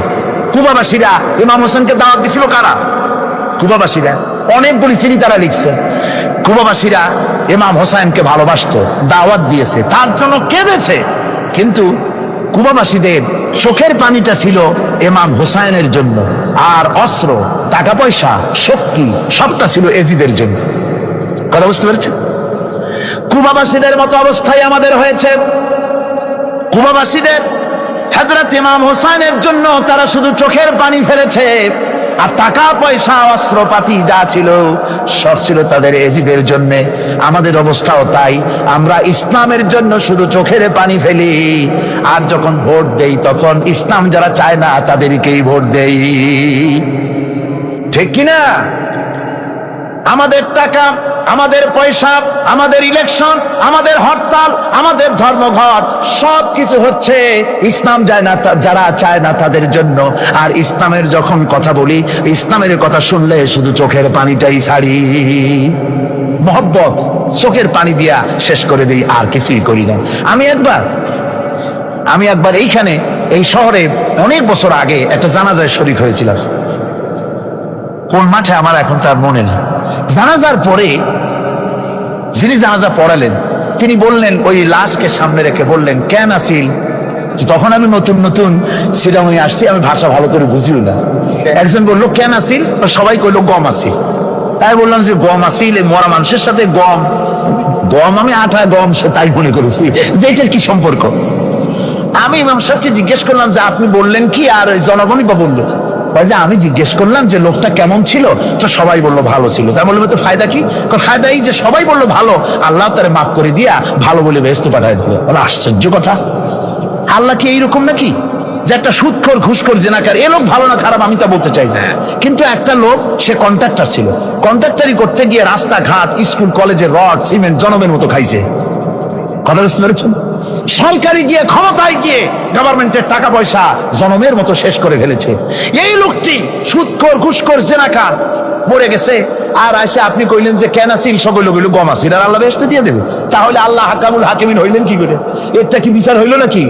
কুফাবাসীরা ইমাম হোসেনকে দাওয়াত দিছিল কারা? কুফাবাসীরা। অনেকগুলি চিঠি তারা লিখছে। কুফাবাসীরা ইমাম হোসেনকে ভালোবাসতো, দাওয়াত দিয়েছে, তার জন্য কেঁদেছে, কিন্তু কুফাবাসীদের চোখের পানিটা ছিল ইমাম হোসেনের জন্য, আর অস্ত্র, টাকা পয়সা, শক্তি সবটা ছিল এজিদের জন্য। কথা বুঝতে পেরেছেন? কুফাবাসীদের মতো অবস্থায় আমাদের হয়েছে। কুফাবাসীদের হযরত ইমাম হোসেনের জন্য তারা শুধু চোখের পানি ফেলেছে, আর টাকা পয়সা অস্ত্রপাতি যা ছিল সব ছিল তাদের এজিদের জন্য। আমাদের অবস্থাও তাই, আমরা ইসলামের জন্য শুধু চোখের পানি ফেলি, আর যখন ভোট দেই তখন ইসলাম যারা চায় না তাদেরকেই ভোট দেই, ঠিক কিনা? আমাদের টাকা, আমাদের পয়সা, আমাদের ইলেকশন, আমাদের হরতাল, আমাদের ধর্মঘট সবকিছু হচ্ছে ইসলাম যায় না, যারা চায় না তাদের জন্য। আর ইসলামের যখন কথা বলি, ইসলামের কথা শুনলে শুধু চোখের পানিটাই ছাড়ি, মহব্বত চোখের পানি দিয়া শেষ করে দিই, আর কিছুই করি না। আমি একবার এইখানে এই শহরে অনেক বছর আগে একটা জানাজায় শরীক হয়েছিলাম। কোন মাঠে আমার এখন তার মনে নেই। জানাজার পরে যিনি জানাজা পড়ালেন তিনি বললেন, ওই লাশকে সামনে রেখে বললেন, কেন আসিল? তখন আমি নতুন নতুন শ্রীরামে আসছি, আমি ভাষা ভালো করে বুঝিও না। একজন বললো কেন আসিল? সবাই কইলো গম আসিল। তাই বললাম যে গম আসিল, মরা মানুষের সাথে গম, আমি আটা গম, সে তাই মনে করেছি যে এটার কি সম্পর্ক। আমি ইমাম সাহেবকে জিজ্ঞেস করলাম যে আপনি বললেন কি, আর জনগণই বা বললো। ওই যে আমি জিজ্ঞেস করলাম যে লোকটা কেমন ছিল, তো সবাই বললো ভালো ছিল। তাই বললাম তো ফায়দা কি? ফায়দা এই যে সবাই বললো ভালো, আল্লাহ তারে মাফ করে দিয়া ভালো বলে বেহেশতে পাঠায় দিল। বলে আশ্চর্য কথা, আল্লাহ কি এইরকম নাকি যে একটা সুদখোর ঘুষখোর জেনাকার এ লোক ভালো না খারাপ আমি তা বলতে চাই না, কিন্তু একটা লোক সে কন্ট্রাক্টর ছিল, কন্ট্রাক্টরি করতে গিয়ে রাস্তাঘাট স্কুল কলেজের রড সিমেন্ট জনমের মতো খাইছে। কথা বুঝতে পেরেছেন? সরকারি গিয়ে ক্ষমতায় গিয়ে গভর্নমেন্টের টাকা পয়সা জনমের মতো শেষ করে ফেলেছে। এই লোকটি সুদখোর ঘুষখোর জেনাকার মরে গেছে, আর আসে আপনি কইলেন যে কেনাসিল সকল গেল গমাসিল, আর আল্লাহ বেহেশতে দিয়ে দেবে। তাহলে আল্লাহ হাকামুল হাকিমিন হইলেন কি করে? এটা কি বিচার হইল নাকি?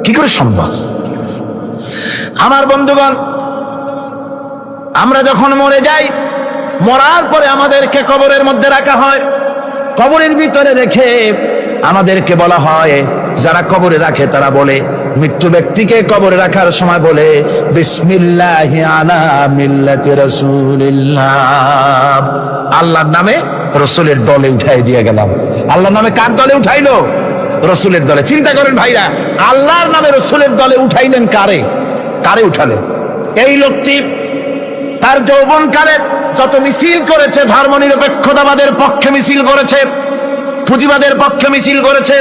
কি করে সম্ভব? আমার বন্ধুগণ, আমরা যখন মরে যাই, মরার পরে আমাদেরকে কবরের মধ্যে রাখা হয়। কবরের ভিতরে রেখে আমাদেরকে বলা হয়, যারা কবরে রাখে তারা বলে, মৃত্যু ব্যক্তিকে কবরে রাখার সময় বলে বিসমিল্লাহি আলা মিল্লাতি রাসূলিল্লাহ, আল্লাহর নামে রাসূলের দলে উঠাই দিয়ে গেলাম। আল্লাহর নামে কার দলে উঠাইলো? রাসূলের দলে। চিন্তা করেন ভাইরা, আল্লাহর নামে রাসূলের দলে উঠাইলেন কারে? কারে উঠালেন? এই লোকটি তার যৌবনকালে যত মিছিল করেছে, ধর্মনিরপেক্ষতাবাদের পক্ষে মিছিল করেছে, পুঁজিবাদের পক্ষে মিছিল করেছে,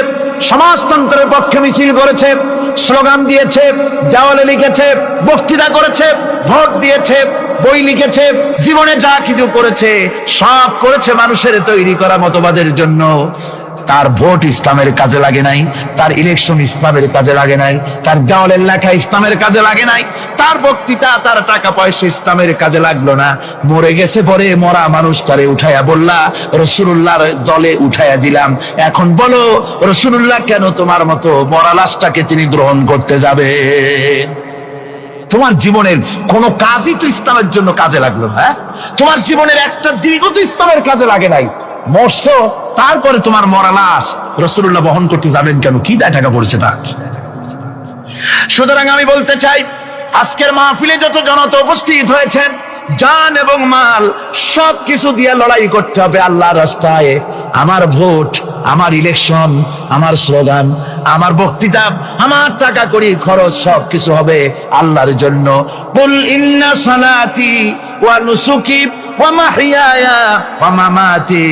সমাজতন্ত্রের পক্ষে মিছিল করেছে, স্লোগান দিয়েছে, দেওয়ালে লিখেছে, বক্তৃতা করেছে, ভোট দিয়েছে, বই লিখেছে, জীবনে যা কিছু করেছে সব করেছে মানুষের তৈরি করা মতবাদের জন্য। তার ভোট ইসলামের কাজে লাগে নাই, তার ইলেকশন ইসলামের কাজে লাগে নাই, তার দেওয়ালের লেখা ইসলামের কাজে লাগে নাই, তার বক্তৃতা তার টাকা পয়সা ইসলামের কাজে লাগলো না। মরে গেছে, পরে মরা মানুষ তারে উঠাইয়া বললা রাসূলুল্লাহর দলে উঠাইয়া দিলাম। এখন বলো রাসূলুল্লাহ কেন তোমার মতো মরা লাশটাকে তিনি গ্রহণ করতে যাবে? তোমার জীবনের কোন কাজই তো ইসলামের জন্য কাজে লাগলো না। তোমার জীবনের একটা দীর্ঘ তো ইসলামের কাজে লাগে নাই। মরছো, তারপরে তোমার মরা লাশ রাসূলুল্লাহ বহন করতে যাবেন কেন? কি দায় টাকা পড়েছে তার? সুতরাং আমি বলতে চাই, আজকের মাহফিলে যত জনতা উপস্থিত হয়েছেন, জান এবং মাল সবকিছু দিয়ে লড়াই করতে হবে আল্লাহর রাস্তায়। আমার ভোট, আমার ইলেকশন, আমার স্লোগান, আমার বক্তৃতা, আমার টাকা কড়ি খরচ সবকিছু হবে আল্লাহর জন্য। কুল ইন্না সালাতি ওয়া নুসুকি ওয়া মাহইয়ায়া ওয়া মামাতি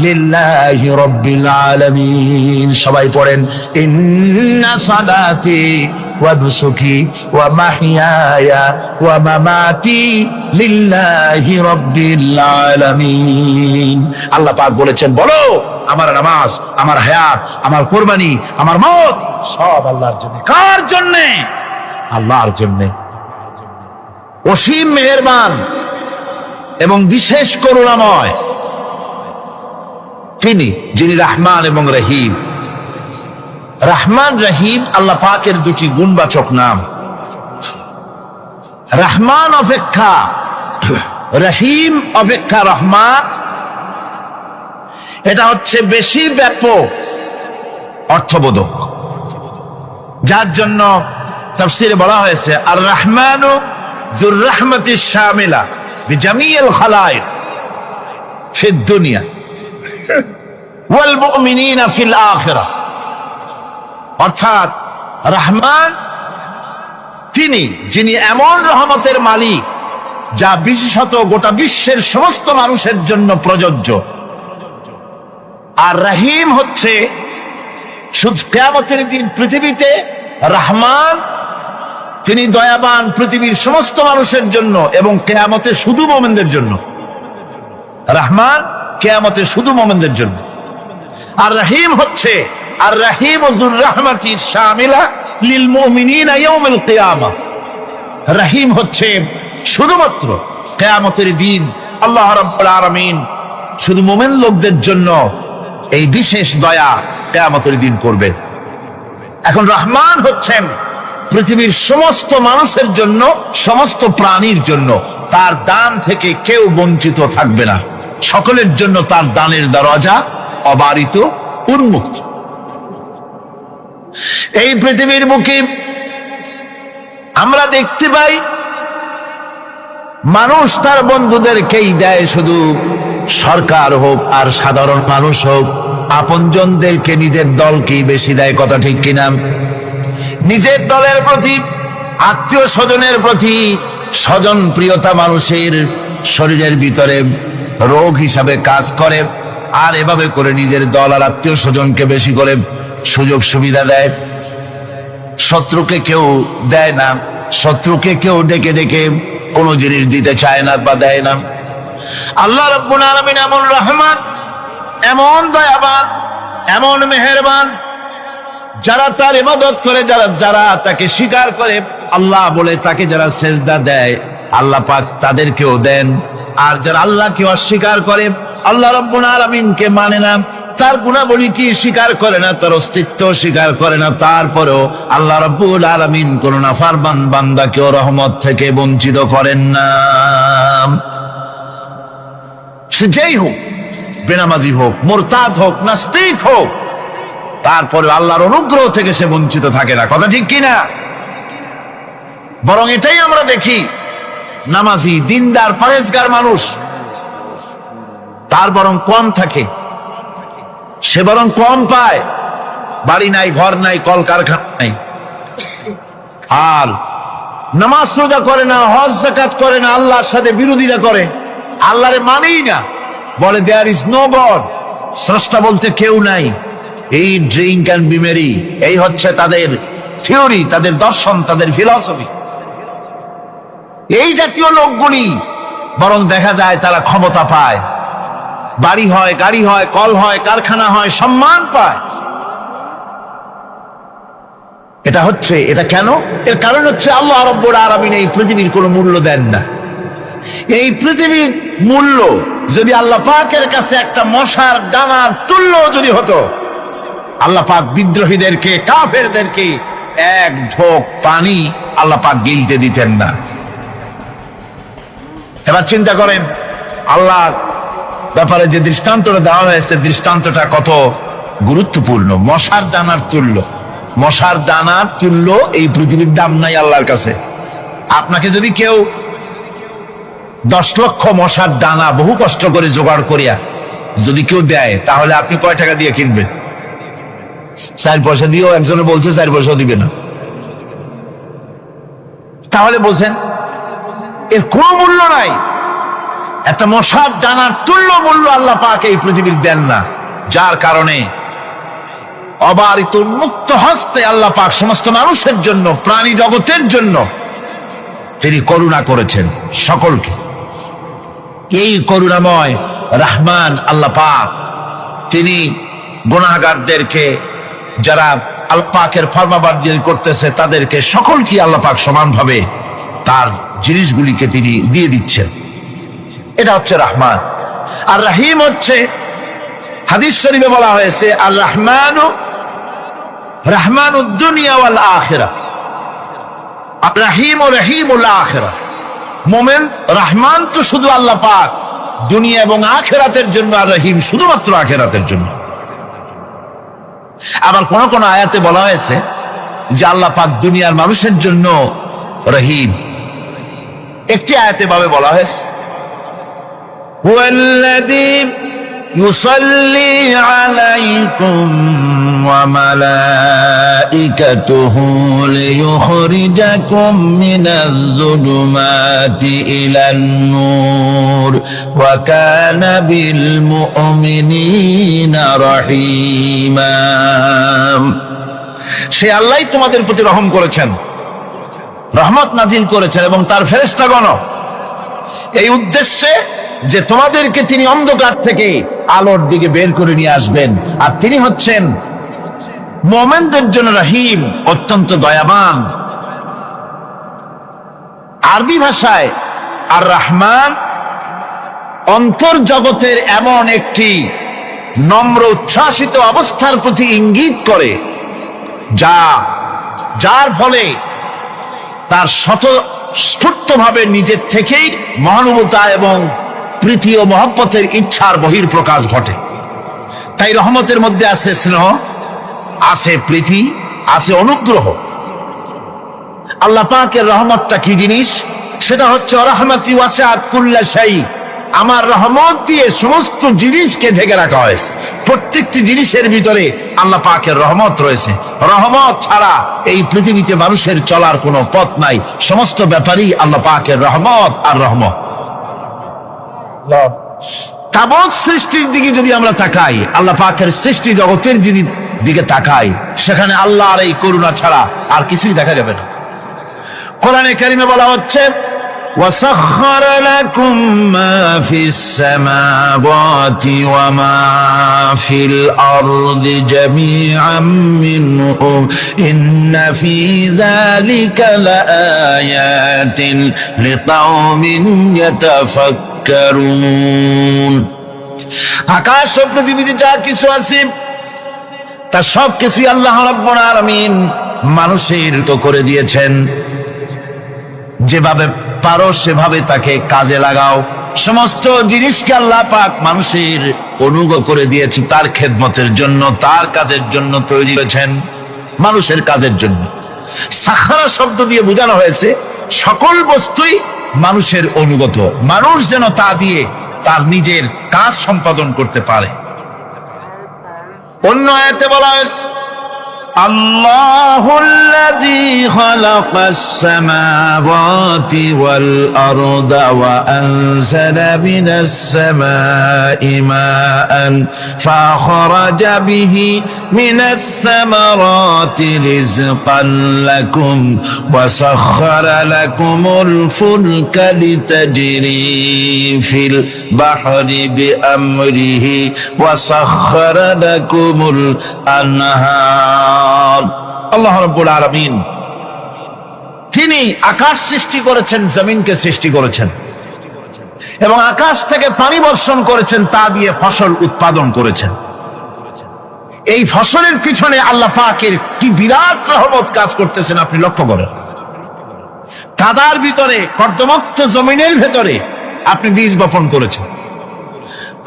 লিল্লাহি রাব্বিল আলামিন। সবাই পড়েন, ইন্না সালাতি ওয়া নুসুকি ওয়া মাহইয়ায়া ওয়া মামাতি লিল্লাহি রাব্বিল আলামিন। আল্লাহ পাক বলেছেন, বলো আমার নামাজ, আমার হায়াত, আমার কুরবানি, আমার মত সব আল্লাহর জন্য। কার জন্য? আল্লাহর জন্য। অসীম মেহেরবান এবং বিশেষ করুণাময় তিনি, যিনি রহমান এবং রহিম। রহমান রহিম আল্লাহ পাকের দুটি গুণবাচক নাম। রহমান অপেক্ষা রহিম অপেক্ষা রহমান, এটা হচ্ছে বেশি ব্যাপক অর্থবোধক, যার জন্য তাফসীরে বলা হয়েছে আর রহমানু যুর রাহমাতিশ শামিলা বিজামিল খালায়েক ফিদ দুনিয়া ওয়াল মুমিনিনা ফিল আখিরাহ। অর্থাৎ রহমান তিনি, যিনি এমন রহমতের মালিক যা বিশেষত গোটা বিশ্বের সমস্ত মানুষের জন্য প্রযোজ্য। আর রহিম হচ্ছে শুধু কিয়ামতের দিন পৃথিবীতে রহমান, তিনি দয়াবান পৃথিবীর সমস্ত মানুষের জন্য এবং কিয়ামতে শুধু মুমিনদের জন্য। রহমান কিয়ামতে শুধু মুমিনদের জন্য। আর রহিম হচ্ছে আর রহিম যুর রাহমাতি শামিলা লিল মুমিনিনা ইয়াউমিল কিয়ামা। রহিম হচ্ছে শুধুমাত্র কিয়ামতের দিন আল্লাহ রাব্বুল আলামিন শুধু মুমিন লোকদের জন্য এই বিশেষ দয়া কিয়ামতের দিন করবেন। এখন রহমান হচ্ছেন পৃথিবীর সমস্ত মানুষের জন্য, সমস্ত প্রাণীর জন্য। তার দান থেকে কেউ বঞ্চিত থাকবে না, সকলের জন্য তার দানের দরজা অবারিত, উন্মুক্ত। এই পৃথিবীর বুকে আমরা দেখতে পাই মানুষ তার বন্ধুদেরকেই দেয়, শুধু সরকার হোক আর সাধারণ মানুষ হোক, আপনজনদেরকে নিজের দলকেই বেশি দেয়। কথা ঠিক কিনা? নিজের দলের প্রতি, আত্মীয় স্বজনের প্রতি স্বজন প্রিয়তা মানুষের শরীরের ভিতরে রোগ হিসাবে কাজ করে, আর এভাবে করে নিজের দল আর আত্মীয় স্বজনকে বেশি করে সুযোগ সুবিধা দেয়। শত্রুকে কেউ দেয় না, শত্রুকে কেউ ডেকে ডেকে কোনো জিনিস দিতে চায় না বা দেয় না। আল্লাহ রাব্বুল আলামিন এমন রহমান, এমন দয়াবান, এমন মেহেরবান, যারা তার ইবাদত করে, যারা তাকে স্বীকার করে, আল্লাহ বলে তাকে যারা সেজদা দেয়, আল্লাহ পাক তাদেরকেও দেন। আর যারা আল্লাহকে অস্বীকার করে, আল্লাহ রাব্বুল আলামিনকে মানে না, তার গুণাবলী কি স্বীকার করে না, তার অস্তিত্ব স্বীকার করে না, তারপরেও আল্লাহ রাব্বুল আলামিন কোন নাফরমান বান্দাকেও রহমত থেকে বঞ্চিত করেন না। সে যেই হোক, বেনামাজি হোক, মুরতাদ হোক, নাস্তিক হোক, তারপরে আল্লাহর অনুগ্রহ থেকে সে বঞ্চিত থাকে না। কথা ঠিক কিনা? বরং এটাই আমরা দেখি, নামাজি, দিনদার, পরেজগার মানুষ তার বরং কম থাকে, সে বরং কম পায়। বাড়ি নাই, ঘর নাই, কলকারখানা নাই, আর নামাজ রোজা করে না, হজ যাকাত করে না, আল্লাহর সাথে বিরোধিতা করে, আল্লাহরে মানেই না, বলে দেয়ার ইজ নো গড, স্রষ্টা বলতে কেউ নাই। এই ড্রিঙ্ক অ্যান্ড বিমেরি, এই হচ্ছে তাদের থিওরি, তাদের দর্শন, তাদের ফিলসফি। এই জাতীয় লোকগুলি বরং দেখা যায় তারা ক্ষমতা পায়, বাড়ি হয়, গাড়ি হয়, কল হয়, কারখানা হয়, সম্মান পায়। এটা কেন? এর কারণ হচ্ছে আল্লাহ রাব্বুল আলামিন এই পৃথিবীর কোনো মূল্য দেন না। এই পৃথিবীর মূল্য যদি আল্লাহ পাকের কাছে একটা মশার দানার তুল্য যদি হতো, আল্লাহ পাক বিদ্রোহীদেরকে, কাফেরদেরকে এক ঢোক পানি আল্লাহ পাক গিলতে দিতেন না। এবার চিন্তা করেন, আল্লাহর ব্যাপারে যে দৃষ্টান্তটা দেওয়া হয়েছে, দৃষ্টান্তটা কত গুরুত্বপূর্ণ। মশার দানার তুল্য, মশার দানার তুল্য এই পৃথিবীর দাম নাই আল্লাহর কাছে। আপনাকে যদি কেউ 10 লক্ষ মশার দানা বহু কষ্ট করে জোগাড় করিয়া যদি কেউ দেয়, তাহলে আপনি কয় টাকা দিয়ে কিনবেন? 4 পয়সা দিয়েও একজনে বলছে 4 পয়সাও দিবে না। তাহলে বোঝেন এর কোনো মূল্য নাই। একটা মশার দানার তুল্য মূল্য আল্লাহ পাক এই পৃথিবীর দেন না, যার কারণে অবারিত উন্মুক্ত হস্তে আল্লাহ পাক সমস্ত মানুষের জন্য, প্রাণী জগতের জন্য তিনি করুণা করেছেন সকলকে। এই করুণাময় রহমান আল্লাহ পাক, তিনি গুনাহগারদেরকে, যারা আল্লাহ পাকের ফরমাবরদারি করতেছে, তাদেরকে সকলকে আল্লাহ পাক সমানভাবে তার জিনিসগুলিকে তিনি দিয়ে দিচ্ছেন। এটা হচ্ছে রহমান। আর রহিম হচ্ছে, হাদিস শরীফে বলা হয়েছে, আর রহমানু রহমানুদ দুনিয়া ওয়াল আখিরাহ, আর রহিম ও রহিমুল আখিরাহ। মোমেন রহমান তো শুধু আল্লাহ পাক দুনিয়া এবং আখিরাতের জন্য, আর রহিম শুধুমাত্র আখিরাতের জন্য। আবার কোন কোন আয়াতে বলা হয়েছে যে আল্লাহ পাক দুনিয়ার মানুষের জন্য রহিম। একটি আয়াতে ভাবে বলা হয়েছে, হুয়াল্লাযী ইউসাল্লি আলাইকুম ওয়া মালাইকাতুহু লিয়ুখরিজাকুম মিনাজ যুলুমাতি ইলান নূর ওয়া কানা বিল মুমিনিনা রহিমা। সে আল্লাহ তোমাদের প্রতি রহম করেছেন, রহমত নাজিল করেছেন, এবং তার ফেরেশতাগণ এই উদ্দেশ্যে যে তোমাদেরকে তিনি অন্ধকার থেকে আলোর দিকে বের করে নিয়ে আসবেন। আর তিনি হচ্ছেন মুমিনদের জন্য রহিম, অত্যন্ত দয়াবান। আরবি ভাষায় আর রহমান অন্তর্জগতের এমন একটি নম্র উচ্ছ্বাসিত অবস্থার প্রতি ইঙ্গিত করে, যার ফলে তার স্বতঃস্ফূর্তভাবে নিজের থেকেই মহানুভবতা এবং প্রীতি ও মহব্বতের ইচ্ছার বহির্প্রকাশ ঘটে। তাই রহমতের মধ্যে আছে স্নেহ, আছে প্রীতি, আছে অনুগ্রহ। আল্লাহ পাকের রহমতটা কি জিনিস? সেটা হচ্ছে রহমতি ওয়াসিআত কুল্লা শাই, আমার রহমত দিয়ে সমস্ত জিনিসকে ঢেকে রাখা হয়েছে। প্রত্যেকটি জিনিসের ভিতরে আল্লাহ পাকের রহমত রয়েছে। রহমত ছাড়া এই পৃথিবীতে মানুষের চলার কোনো পথ নাই। সমস্ত ব্যাপারই আল্লাহ পাকের রহমত আর রহমত। তাবৎ সৃষ্টির দিকে যদি আমরা তাকাই, আল্লাহ পাকের সৃষ্টি জগতের দিকে তাকাই, সেখানে আল্লাহর এই করুণা ছাড়া আর কিছুই দেখা যাবে না। কোরআনে কারিমে বলা হচ্ছে وَسَخَّرَ لَكُم مَّا فِي السَّمَاوَاتِ وَمَا فِي الْأَرْضِ جَمِيعًا مِّنْهُ إِنَّ فِي ذَلِكَ لَآيَاتٍ لِقَوْمٍ يَتَفَكَّرُونَ। আকাশ ও পৃথিবীতে যা কিছু আছে তা সব কিছুই আল্লাহ রাব্বুল আলামিন মানুষের তো করে দিয়েছেন। যেভাবে পারো সেভাবে তাকে কাজে লাগাও। সমস্ত জিনিসকে আল্লাহ পাক মানুষের অনুগ্রহ করে দিয়েছে তার খেদমতের জন্য, তার কাজের জন্য তৈরি করেছেন, মানুষের কাজের জন্য। সাখারা শব্দ দিয়ে বোঝানো হয়েছে সকল বস্তুই মানুষের অনুগত, মানুষ যেন তা দিয়ে তার নিজের কাজ সম্পাদন করতে পারে। অন্য আয়াতে বলা হয়েছে আল্লাহুল্লাযী খালাকাস সামাওয়াতি ওয়াল আরদা ওয়া আনজালা মিনাস সামাই মাআন ফাখরাজা বিহি মিনাস সামারাতি রিজকান লাকুম ওয়া সাখখারা লাকুমুল ফুলকা লিতাজরি ফিল বাহরি বিআমরিহি ওয়া সাখখারা লাকুমুল আনহার। আল্লাহ রাব্বুল আলামিন তিনি আকাশ সৃষ্টি করেছেন, জমিনকে সৃষ্টি করেছেন এবং আকাশ থেকে পানি বর্ষণ করেছেন, তা দিয়ে ফসল উৎপাদন করেছেন। এই ফসলের পিছনে আল্লাহ পাকের কি বিরাট রহমত কাজ করতেছেন আপনি লক্ষ্য করেন। কাদার ভিতরে, কর্দমাক্ত জমিনের ভেতরে আপনি বীজ বপন করেছেন।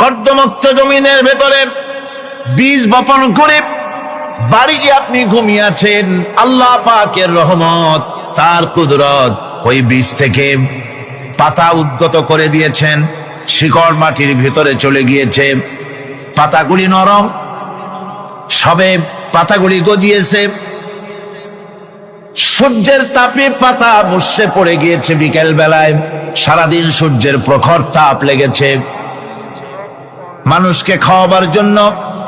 কর্দমাক্ত জমিনের ভেতরে বীজ বপন করে বাড়ি গিয়ে আপনি ঘুমিয়ে আছেন। আল্লাহ পাকের রহমত, তার কুদরত, ওই বীজ থেকে পাতা উদ্গত করে দিয়েছেন, শিকড় মাটির ভিতরে চলে গিয়েছে, পাতাগুলি নরম, সবে পাতাগুলি গজিয়েছে। সূর্যের তাপে পাতা মুষড়ে পড়ে গিয়েছে বিকেল বেলায়, সারাদিন সূর্যের প্রখর তাপ লেগেছে। মানুষকে খাওয়াবার জন্য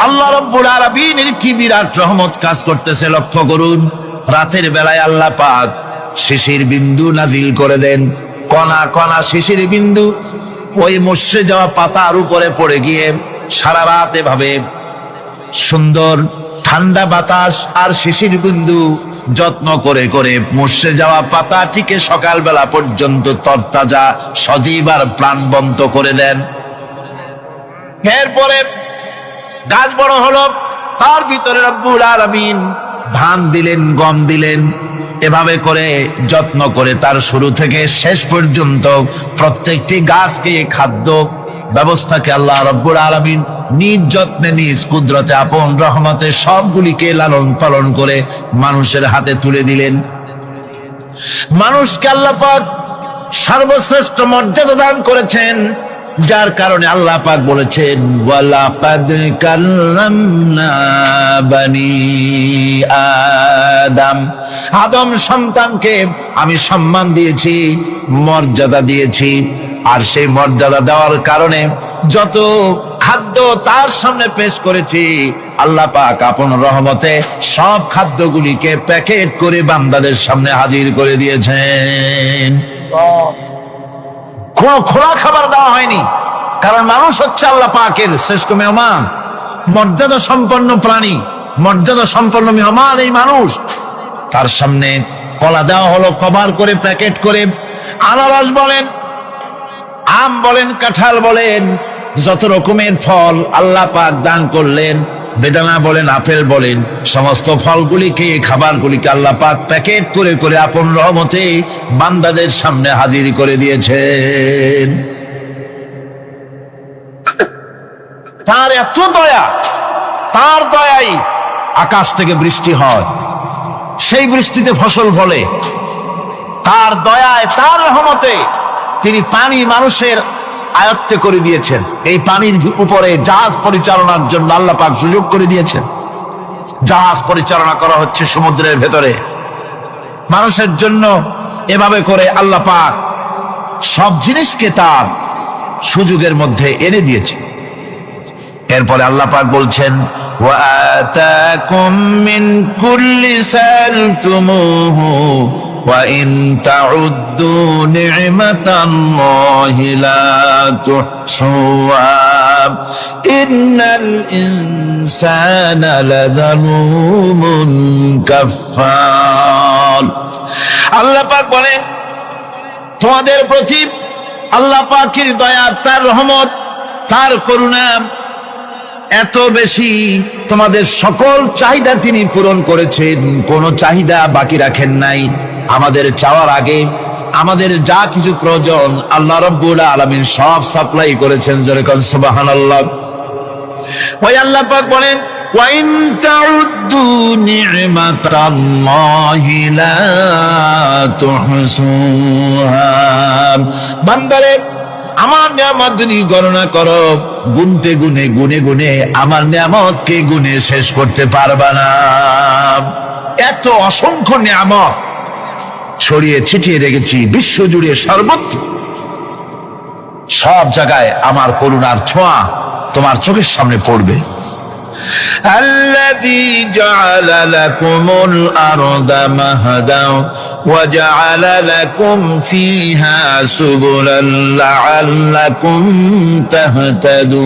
আল্লাহ রাব্বুল আলামিনের কি বিরাট রহমত কাজ করতেছে লক্ষ্য করুন। রাতের বেলায় আল্লাহ পাক শিশির বিন্দু নাজিল করে দেন, কণা কণা শিশির বিন্দু ওই মুষড়ে যাওয়া পাতার উপরে পড়ে গিয়ে সারা রাত এভাবে সুন্দর ঠান্ডা বাতাস আর শিশির বিন্দু যত্ন করে করে মুষড়ে যাওয়া পাতাটিকে সকালবেলা পর্যন্ত তরতাজা, সজীব আর প্রাণবন্ত করে দেন। এরপরে গাছ বড় হলো, তার ভিতরে রব্বুল আলামিন ধান দিলেন, গম দিলেন, এভাবে করে যত্ন করে তার শুরু থেকে শেষ পর্যন্ত প্রত্যেকটি গাছকে খাদ্য ব্যবস্থাকে আল্লাহ রব্বুল আলামিন নিজ যত্নে, নিজ কুদরতে, আপন রহমতে সবগুলিকে লালন পালন করে মানুষের হাতে তুলে দিলেন। মানুষকে আল্লাহ পাক সর্বশ্রেষ্ঠ মর্যাদা দান করেছেন, যার কারণে আল্লাহ পাক বলেছেন ওয়ালাকাদ কাল্লামনা বানি আদম, আদম সন্তানকে আমি সম্মান দিয়েছি, মর্যাদা দিয়েছি। আর সেই মর্যাদা দেওয়ার কারণে যত খাদ্য তার সামনে পেশ করেছি, আল্লাহ পাক আপন রহমতে সব খাদ্যগুলিকে প্যাকেট করে বান্দাদের সামনে হাজির করে দিয়েছেন। কোন খোলা খাবার দেওয়া হয়নি, কারণ মানুষ হচ্ছে আল্লাহ পাকের শ্রেষ্ঠ মেহমান, মর্যাদা সম্পন্ন প্রাণী, মর্যাদা সম্পন্ন মেহমান এই মানুষ। তার সামনে কলা দেওয়া হলো কভার করে, প্যাকেট করে। আনারস বলেন, আম বলেন, কাঁঠাল বলেন, যত রকমের ফল আল্লাহ পাক দান করলেন, বেদানা বলেন, আপেল বলেন, সমস্ত ফলগুলিকে, খাবারগুলিকে আল্লাহ পাক প্যাকেট করে করে আপন রহমতে বান্দাদের সামনে হাজির করে দিয়েছেন। তার এত দয়া, তার দয়াই আকাশ থেকে বৃষ্টি হয়, সেই বৃষ্টিতে ফসল ফলে। তার দয়ায়, তার রহমতে তিনি পানি মানুষের আয়ত্তে করে দিয়েছেন। এই পানির উপরে জাহাজ পরিচালনার জন্য আল্লাহ পাক সুযোগ করে দিয়েছেন। জাহাজ পরিচালনা করা হচ্ছে সমুদ্রের ভেতরে মানুষের জন্য। এভাবে করে আল্লাহ পাক সব জিনিসকে তার সুযোগের মধ্যে এনে দিয়েছে। এরপরে আল্লাহ পাক বলছেন, ওয়াতাকুম মিন কুল্লি সালতুমুহু ওয়া ইন তাউদ্দু নি'মাতাল্লাহি লা তুহসুহা ইন্নাল ইনসানা লাযালুমুন কাফফার। আল্লাহ পাক বলেন, তোমাদের প্রতি আল্লাহ পাকের দয়া, তার রহমত, তার করুণা এত বেশি, তোমাদের সকল চাহিদা তিনি পূরণ করেছেন, কোনো চাহিদা বাকি রাখেন নাই। আমাদের চাওয়ার আগে আমাদের যা কিছু প্রয়োজন আল্লাহ রাব্বুল আলামিন সব সাপ্লাই করেছেন। জোরে কোন সুবহানাল্লাহ। ওই আল্লাহ পাক বলেন, ওয়া ইন তাউদ্দু নি'মাতাল্লাহি লা তুহসুহা। বান্দারে, আমার নিয়ামত যদি গণনা করো, গুনতে গুনে গুনে গুনে আমার নিয়ামতকে গুনে শেষ করতে পারবা না। এত অসংখ্য নিয়ামত ছড়িয়ে ছিটিয়ে রেখেছি বিশ্ব জুড়ে, সর্বত্র সব জায়গায় আমার করুণার ছোঁয়া তোমার চোখের সামনে পড়বে। الذي جعل لكم الأرض مهدا وجعل لكم فيها سبلا لعلكم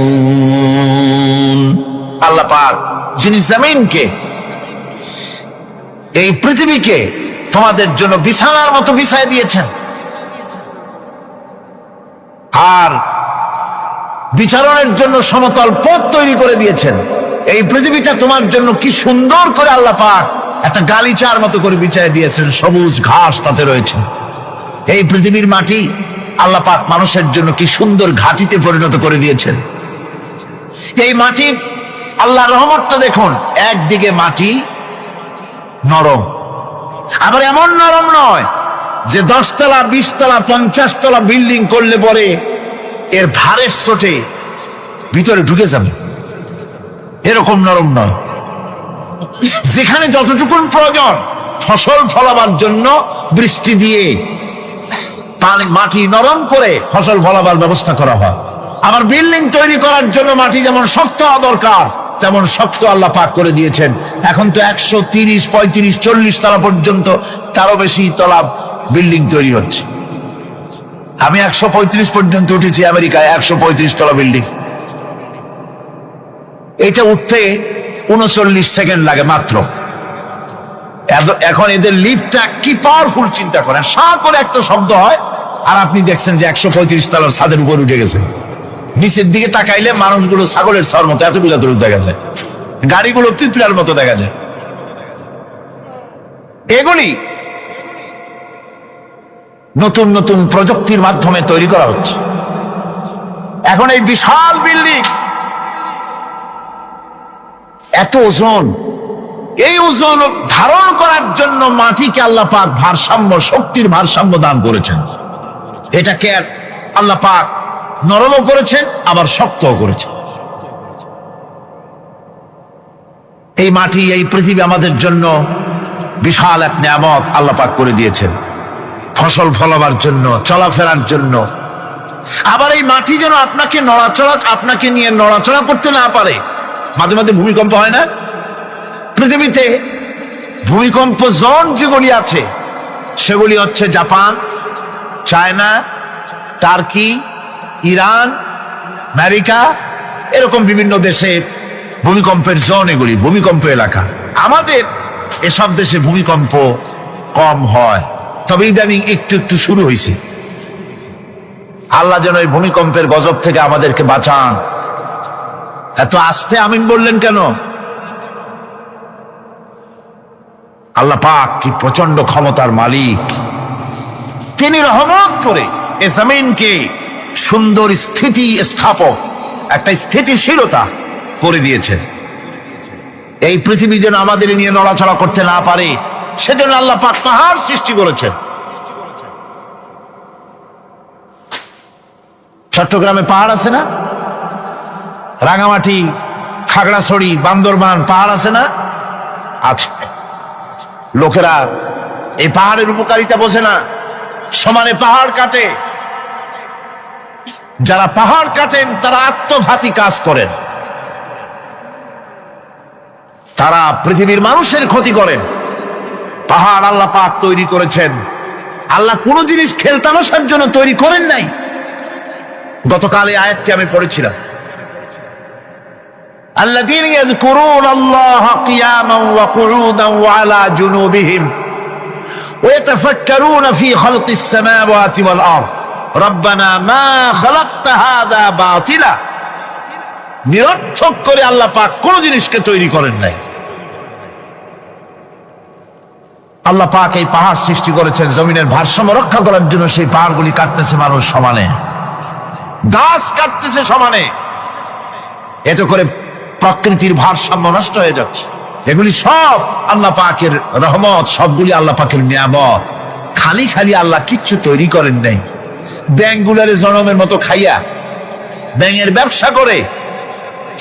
تهتدون। আল্লাহ পাক যিনি জমিনকে, এই পৃথিবীকে তোমাদের জন্য বিছানার মতো বিছায় দিয়েছেন, আর বিচারণের জন্য সমতল পথ তৈরি করে দিয়েছেন। এই পৃথিবীটা তোমার জন্য কি সুন্দর করে আল্লাহ পাক একটা গালিচার মতো করে বিছায় দিয়েছেন, সবুজ ঘাস তাতে রয়েছে। এই পৃথিবীর মাটি আল্লাহ পাক মানুষের জন্য কি সুন্দর ঘাটিতে পরিণত করে দিয়েছেন। এই মাটি আল্লাহর রহমতটা দেখুন, একদিকে মাটি নরম, আবার এমন নরম নয় যে 10 তলা 20 তলা 50 তলা বিল্ডিং করলে পরে এর ভারের চোটে ভিতরে ঢুকে যাবে, এরকম নরম নয়। যেখানে যতটুকু প্রয়োজন ফসল ফলাবার জন্য বৃষ্টি দিয়ে পানি মাটি নরম করে ফসল ফলাবার ব্যবস্থা করা হয়। আবার বিল্ডিং তৈরি করার জন্য মাটি যেমন শক্ত হওয়া দরকার তেমন শক্ত আল্লাহ পাক করে দিয়েছেন। এখন তো 130, 35, 40 তলা পর্যন্ত, তারও বেশি তলা বিল্ডিং তৈরি হচ্ছে। আমি 135 পর্যন্ত উঠেছি আমেরিকায়, 135 তলা বিল্ডিং। এটা উঠতে 39 সেকেন্ড লাগে মাত্র। এখন এদের লিফটটা কি পাওয়ারফুল চিন্তা করেন, সা করে একটা শব্দ হয়, আর আপনি দেখছেন যে 135 তলার ছাদের উপর উঠে গেছে। নিচের দিকে তাকাইলে মানুষগুলো ছাগলের ছাওয়ার মতো এত বিঘা দূর দেখা যায়, গাড়িগুলো পিঁপড়ার মতো দেখা যায়। এগুলি নতুন নতুন প্রযুক্তির মাধ্যমে তৈরি করা হচ্ছে। এখন এই বিশাল বিল্ডিং, এত ওজন, এই ওজন ধারণ করার জন্য মাটিকে আল্লাহ পাক ভারসাম্য, শক্তির ভারসাম্য দান করেছেন। এটাকে আল্লাহ পাক নরমও করেছেন আবার শক্তও করেছেন। এই মাটি, এই পৃথিবী আমাদের জন্য বিশাল এক নিয়ামত আল্লাহ পাক করে দিয়েছেন, ফসল ফলাবার জন্য, চলাফেরার জন্য। আবার এই মাটি যেন আপনাকে নিয়ে নড়াচড়া করতে না পারে। মাঝে মাঝে ভূমিকম্প হয় না? পৃথিবীতে ভূমিকম্প জোন যেগুলি আছে সেগুলি হচ্ছে Japan, China, turkey, Iran, America, এরকম বিভিন্ন দেশের ভূমিকম্পের জোন, এগুলি ভূমিকম্প এলাকা। আমাদের এসব দেশে ভূমিকম্প কম হয়, তবে ইদানিং একটু একটু শুরু হয়েছে। আল্লাহ যেন এই ভূমিকম্পের গজব থেকে আমাদেরকে বাঁচান। এত আস্তে আমিন বললেন কেন? আল্লাহ পাক কি প্রচন্ড ক্ষমতার মালিক। তিনি রহমত করে এ জমিনকে সুন্দর স্থিতি স্থাপক, একটা স্থিতিশীলতা করে দিয়েছেন। এই পৃথিবী যেন আমাদের নিয়ে নড়াচড়া করতে না পারে সেজন্য আল্লাহ পাক পাহাড় সৃষ্টি করেছেন। চট্টগ্রামে পাহাড় আছে না? রাঙামাটি, খাগড়াছড়ি, বান্দরবান পাহাড় আছে না? আছে। লোকেরা এই পাহাড়ের উপকারিতা বোঝে না, সমানে পাহাড় কাটে। যারা পাহাড় কাটেন তারা আত্মঘাতী কাজ করেন, তারা পৃথিবীর মানুষের ক্ষতি করেন। পাহাড় আল্লাহ পাক তৈরি করেছেন। আল্লাহ কোন জিনিস খেলতামশার জন্য তৈরি করেন নাই। গতকাল এই আয়াতটি আমি পড়েছিলাম, আল্লাযীনা ইয়াযকুরুনাল্লাহা কিয়ামান ওয়া কুউদান ওয়া আলা জুনুবিহিম ওয়া ইয়াতাফাক্কারুনা ফী খালকিস সামাওয়াতি ওয়াল আরদ রব্বানা মা খালাকতা হাযা বাতিলা। নিরর্থক করে আল্লাহ পাক কোন জিনিসকে তৈরি করেন নাই। আল্লাহ পাক এই পাহাড় সৃষ্টি করেছেন জমিনের ভারসাম্য রক্ষা করার জন্য। সেই পাহাড়গুলি কাটতেছে মানুষ সমানে, গাছ কাটতেছে সমানে, এতে করে প্রকৃতির ভারসাম্য নষ্ট হয়ে যাচ্ছে। এগুলি সব আল্লাহ পাকের রহমত, সবগুলি আল্লাহ পাকের নিয়ামত। খালি খালি আল্লাহ কিচ্ছু তৈরি করেন নাই। ব্যাংকগুলারে জনমের মতো খাইয়া ব্যাংকের ব্যবসা করে,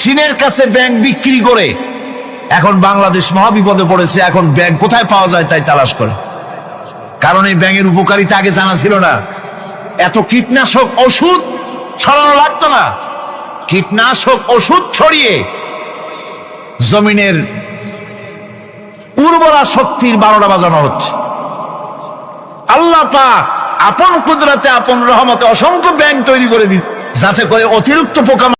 চীনের কাছে ব্যাংক বিক্রি করে এখন বাংলাদেশ মহাবিপদে পড়েছে। এখন ব্যাংক কোথায় পাওয়া যায় তাই তালাশ করে, কারণ এই ব্যাংকের উপকারিতা আগে জানা ছিল না। এত কীটনাশক ওষুধ ছড়ানো লাগতো না। কীটনাশক ওষুধ ছড়িয়ে জমিনের উর্বরা শক্তির 12টা বাজানো হচ্ছে। আল্লাহ পাক আপন কুদরতে, আপন রহমতে অসংখ্য ব্যাংক তৈরি করে দিচ্ছে, যাতে করে অতিরিক্ত পোকা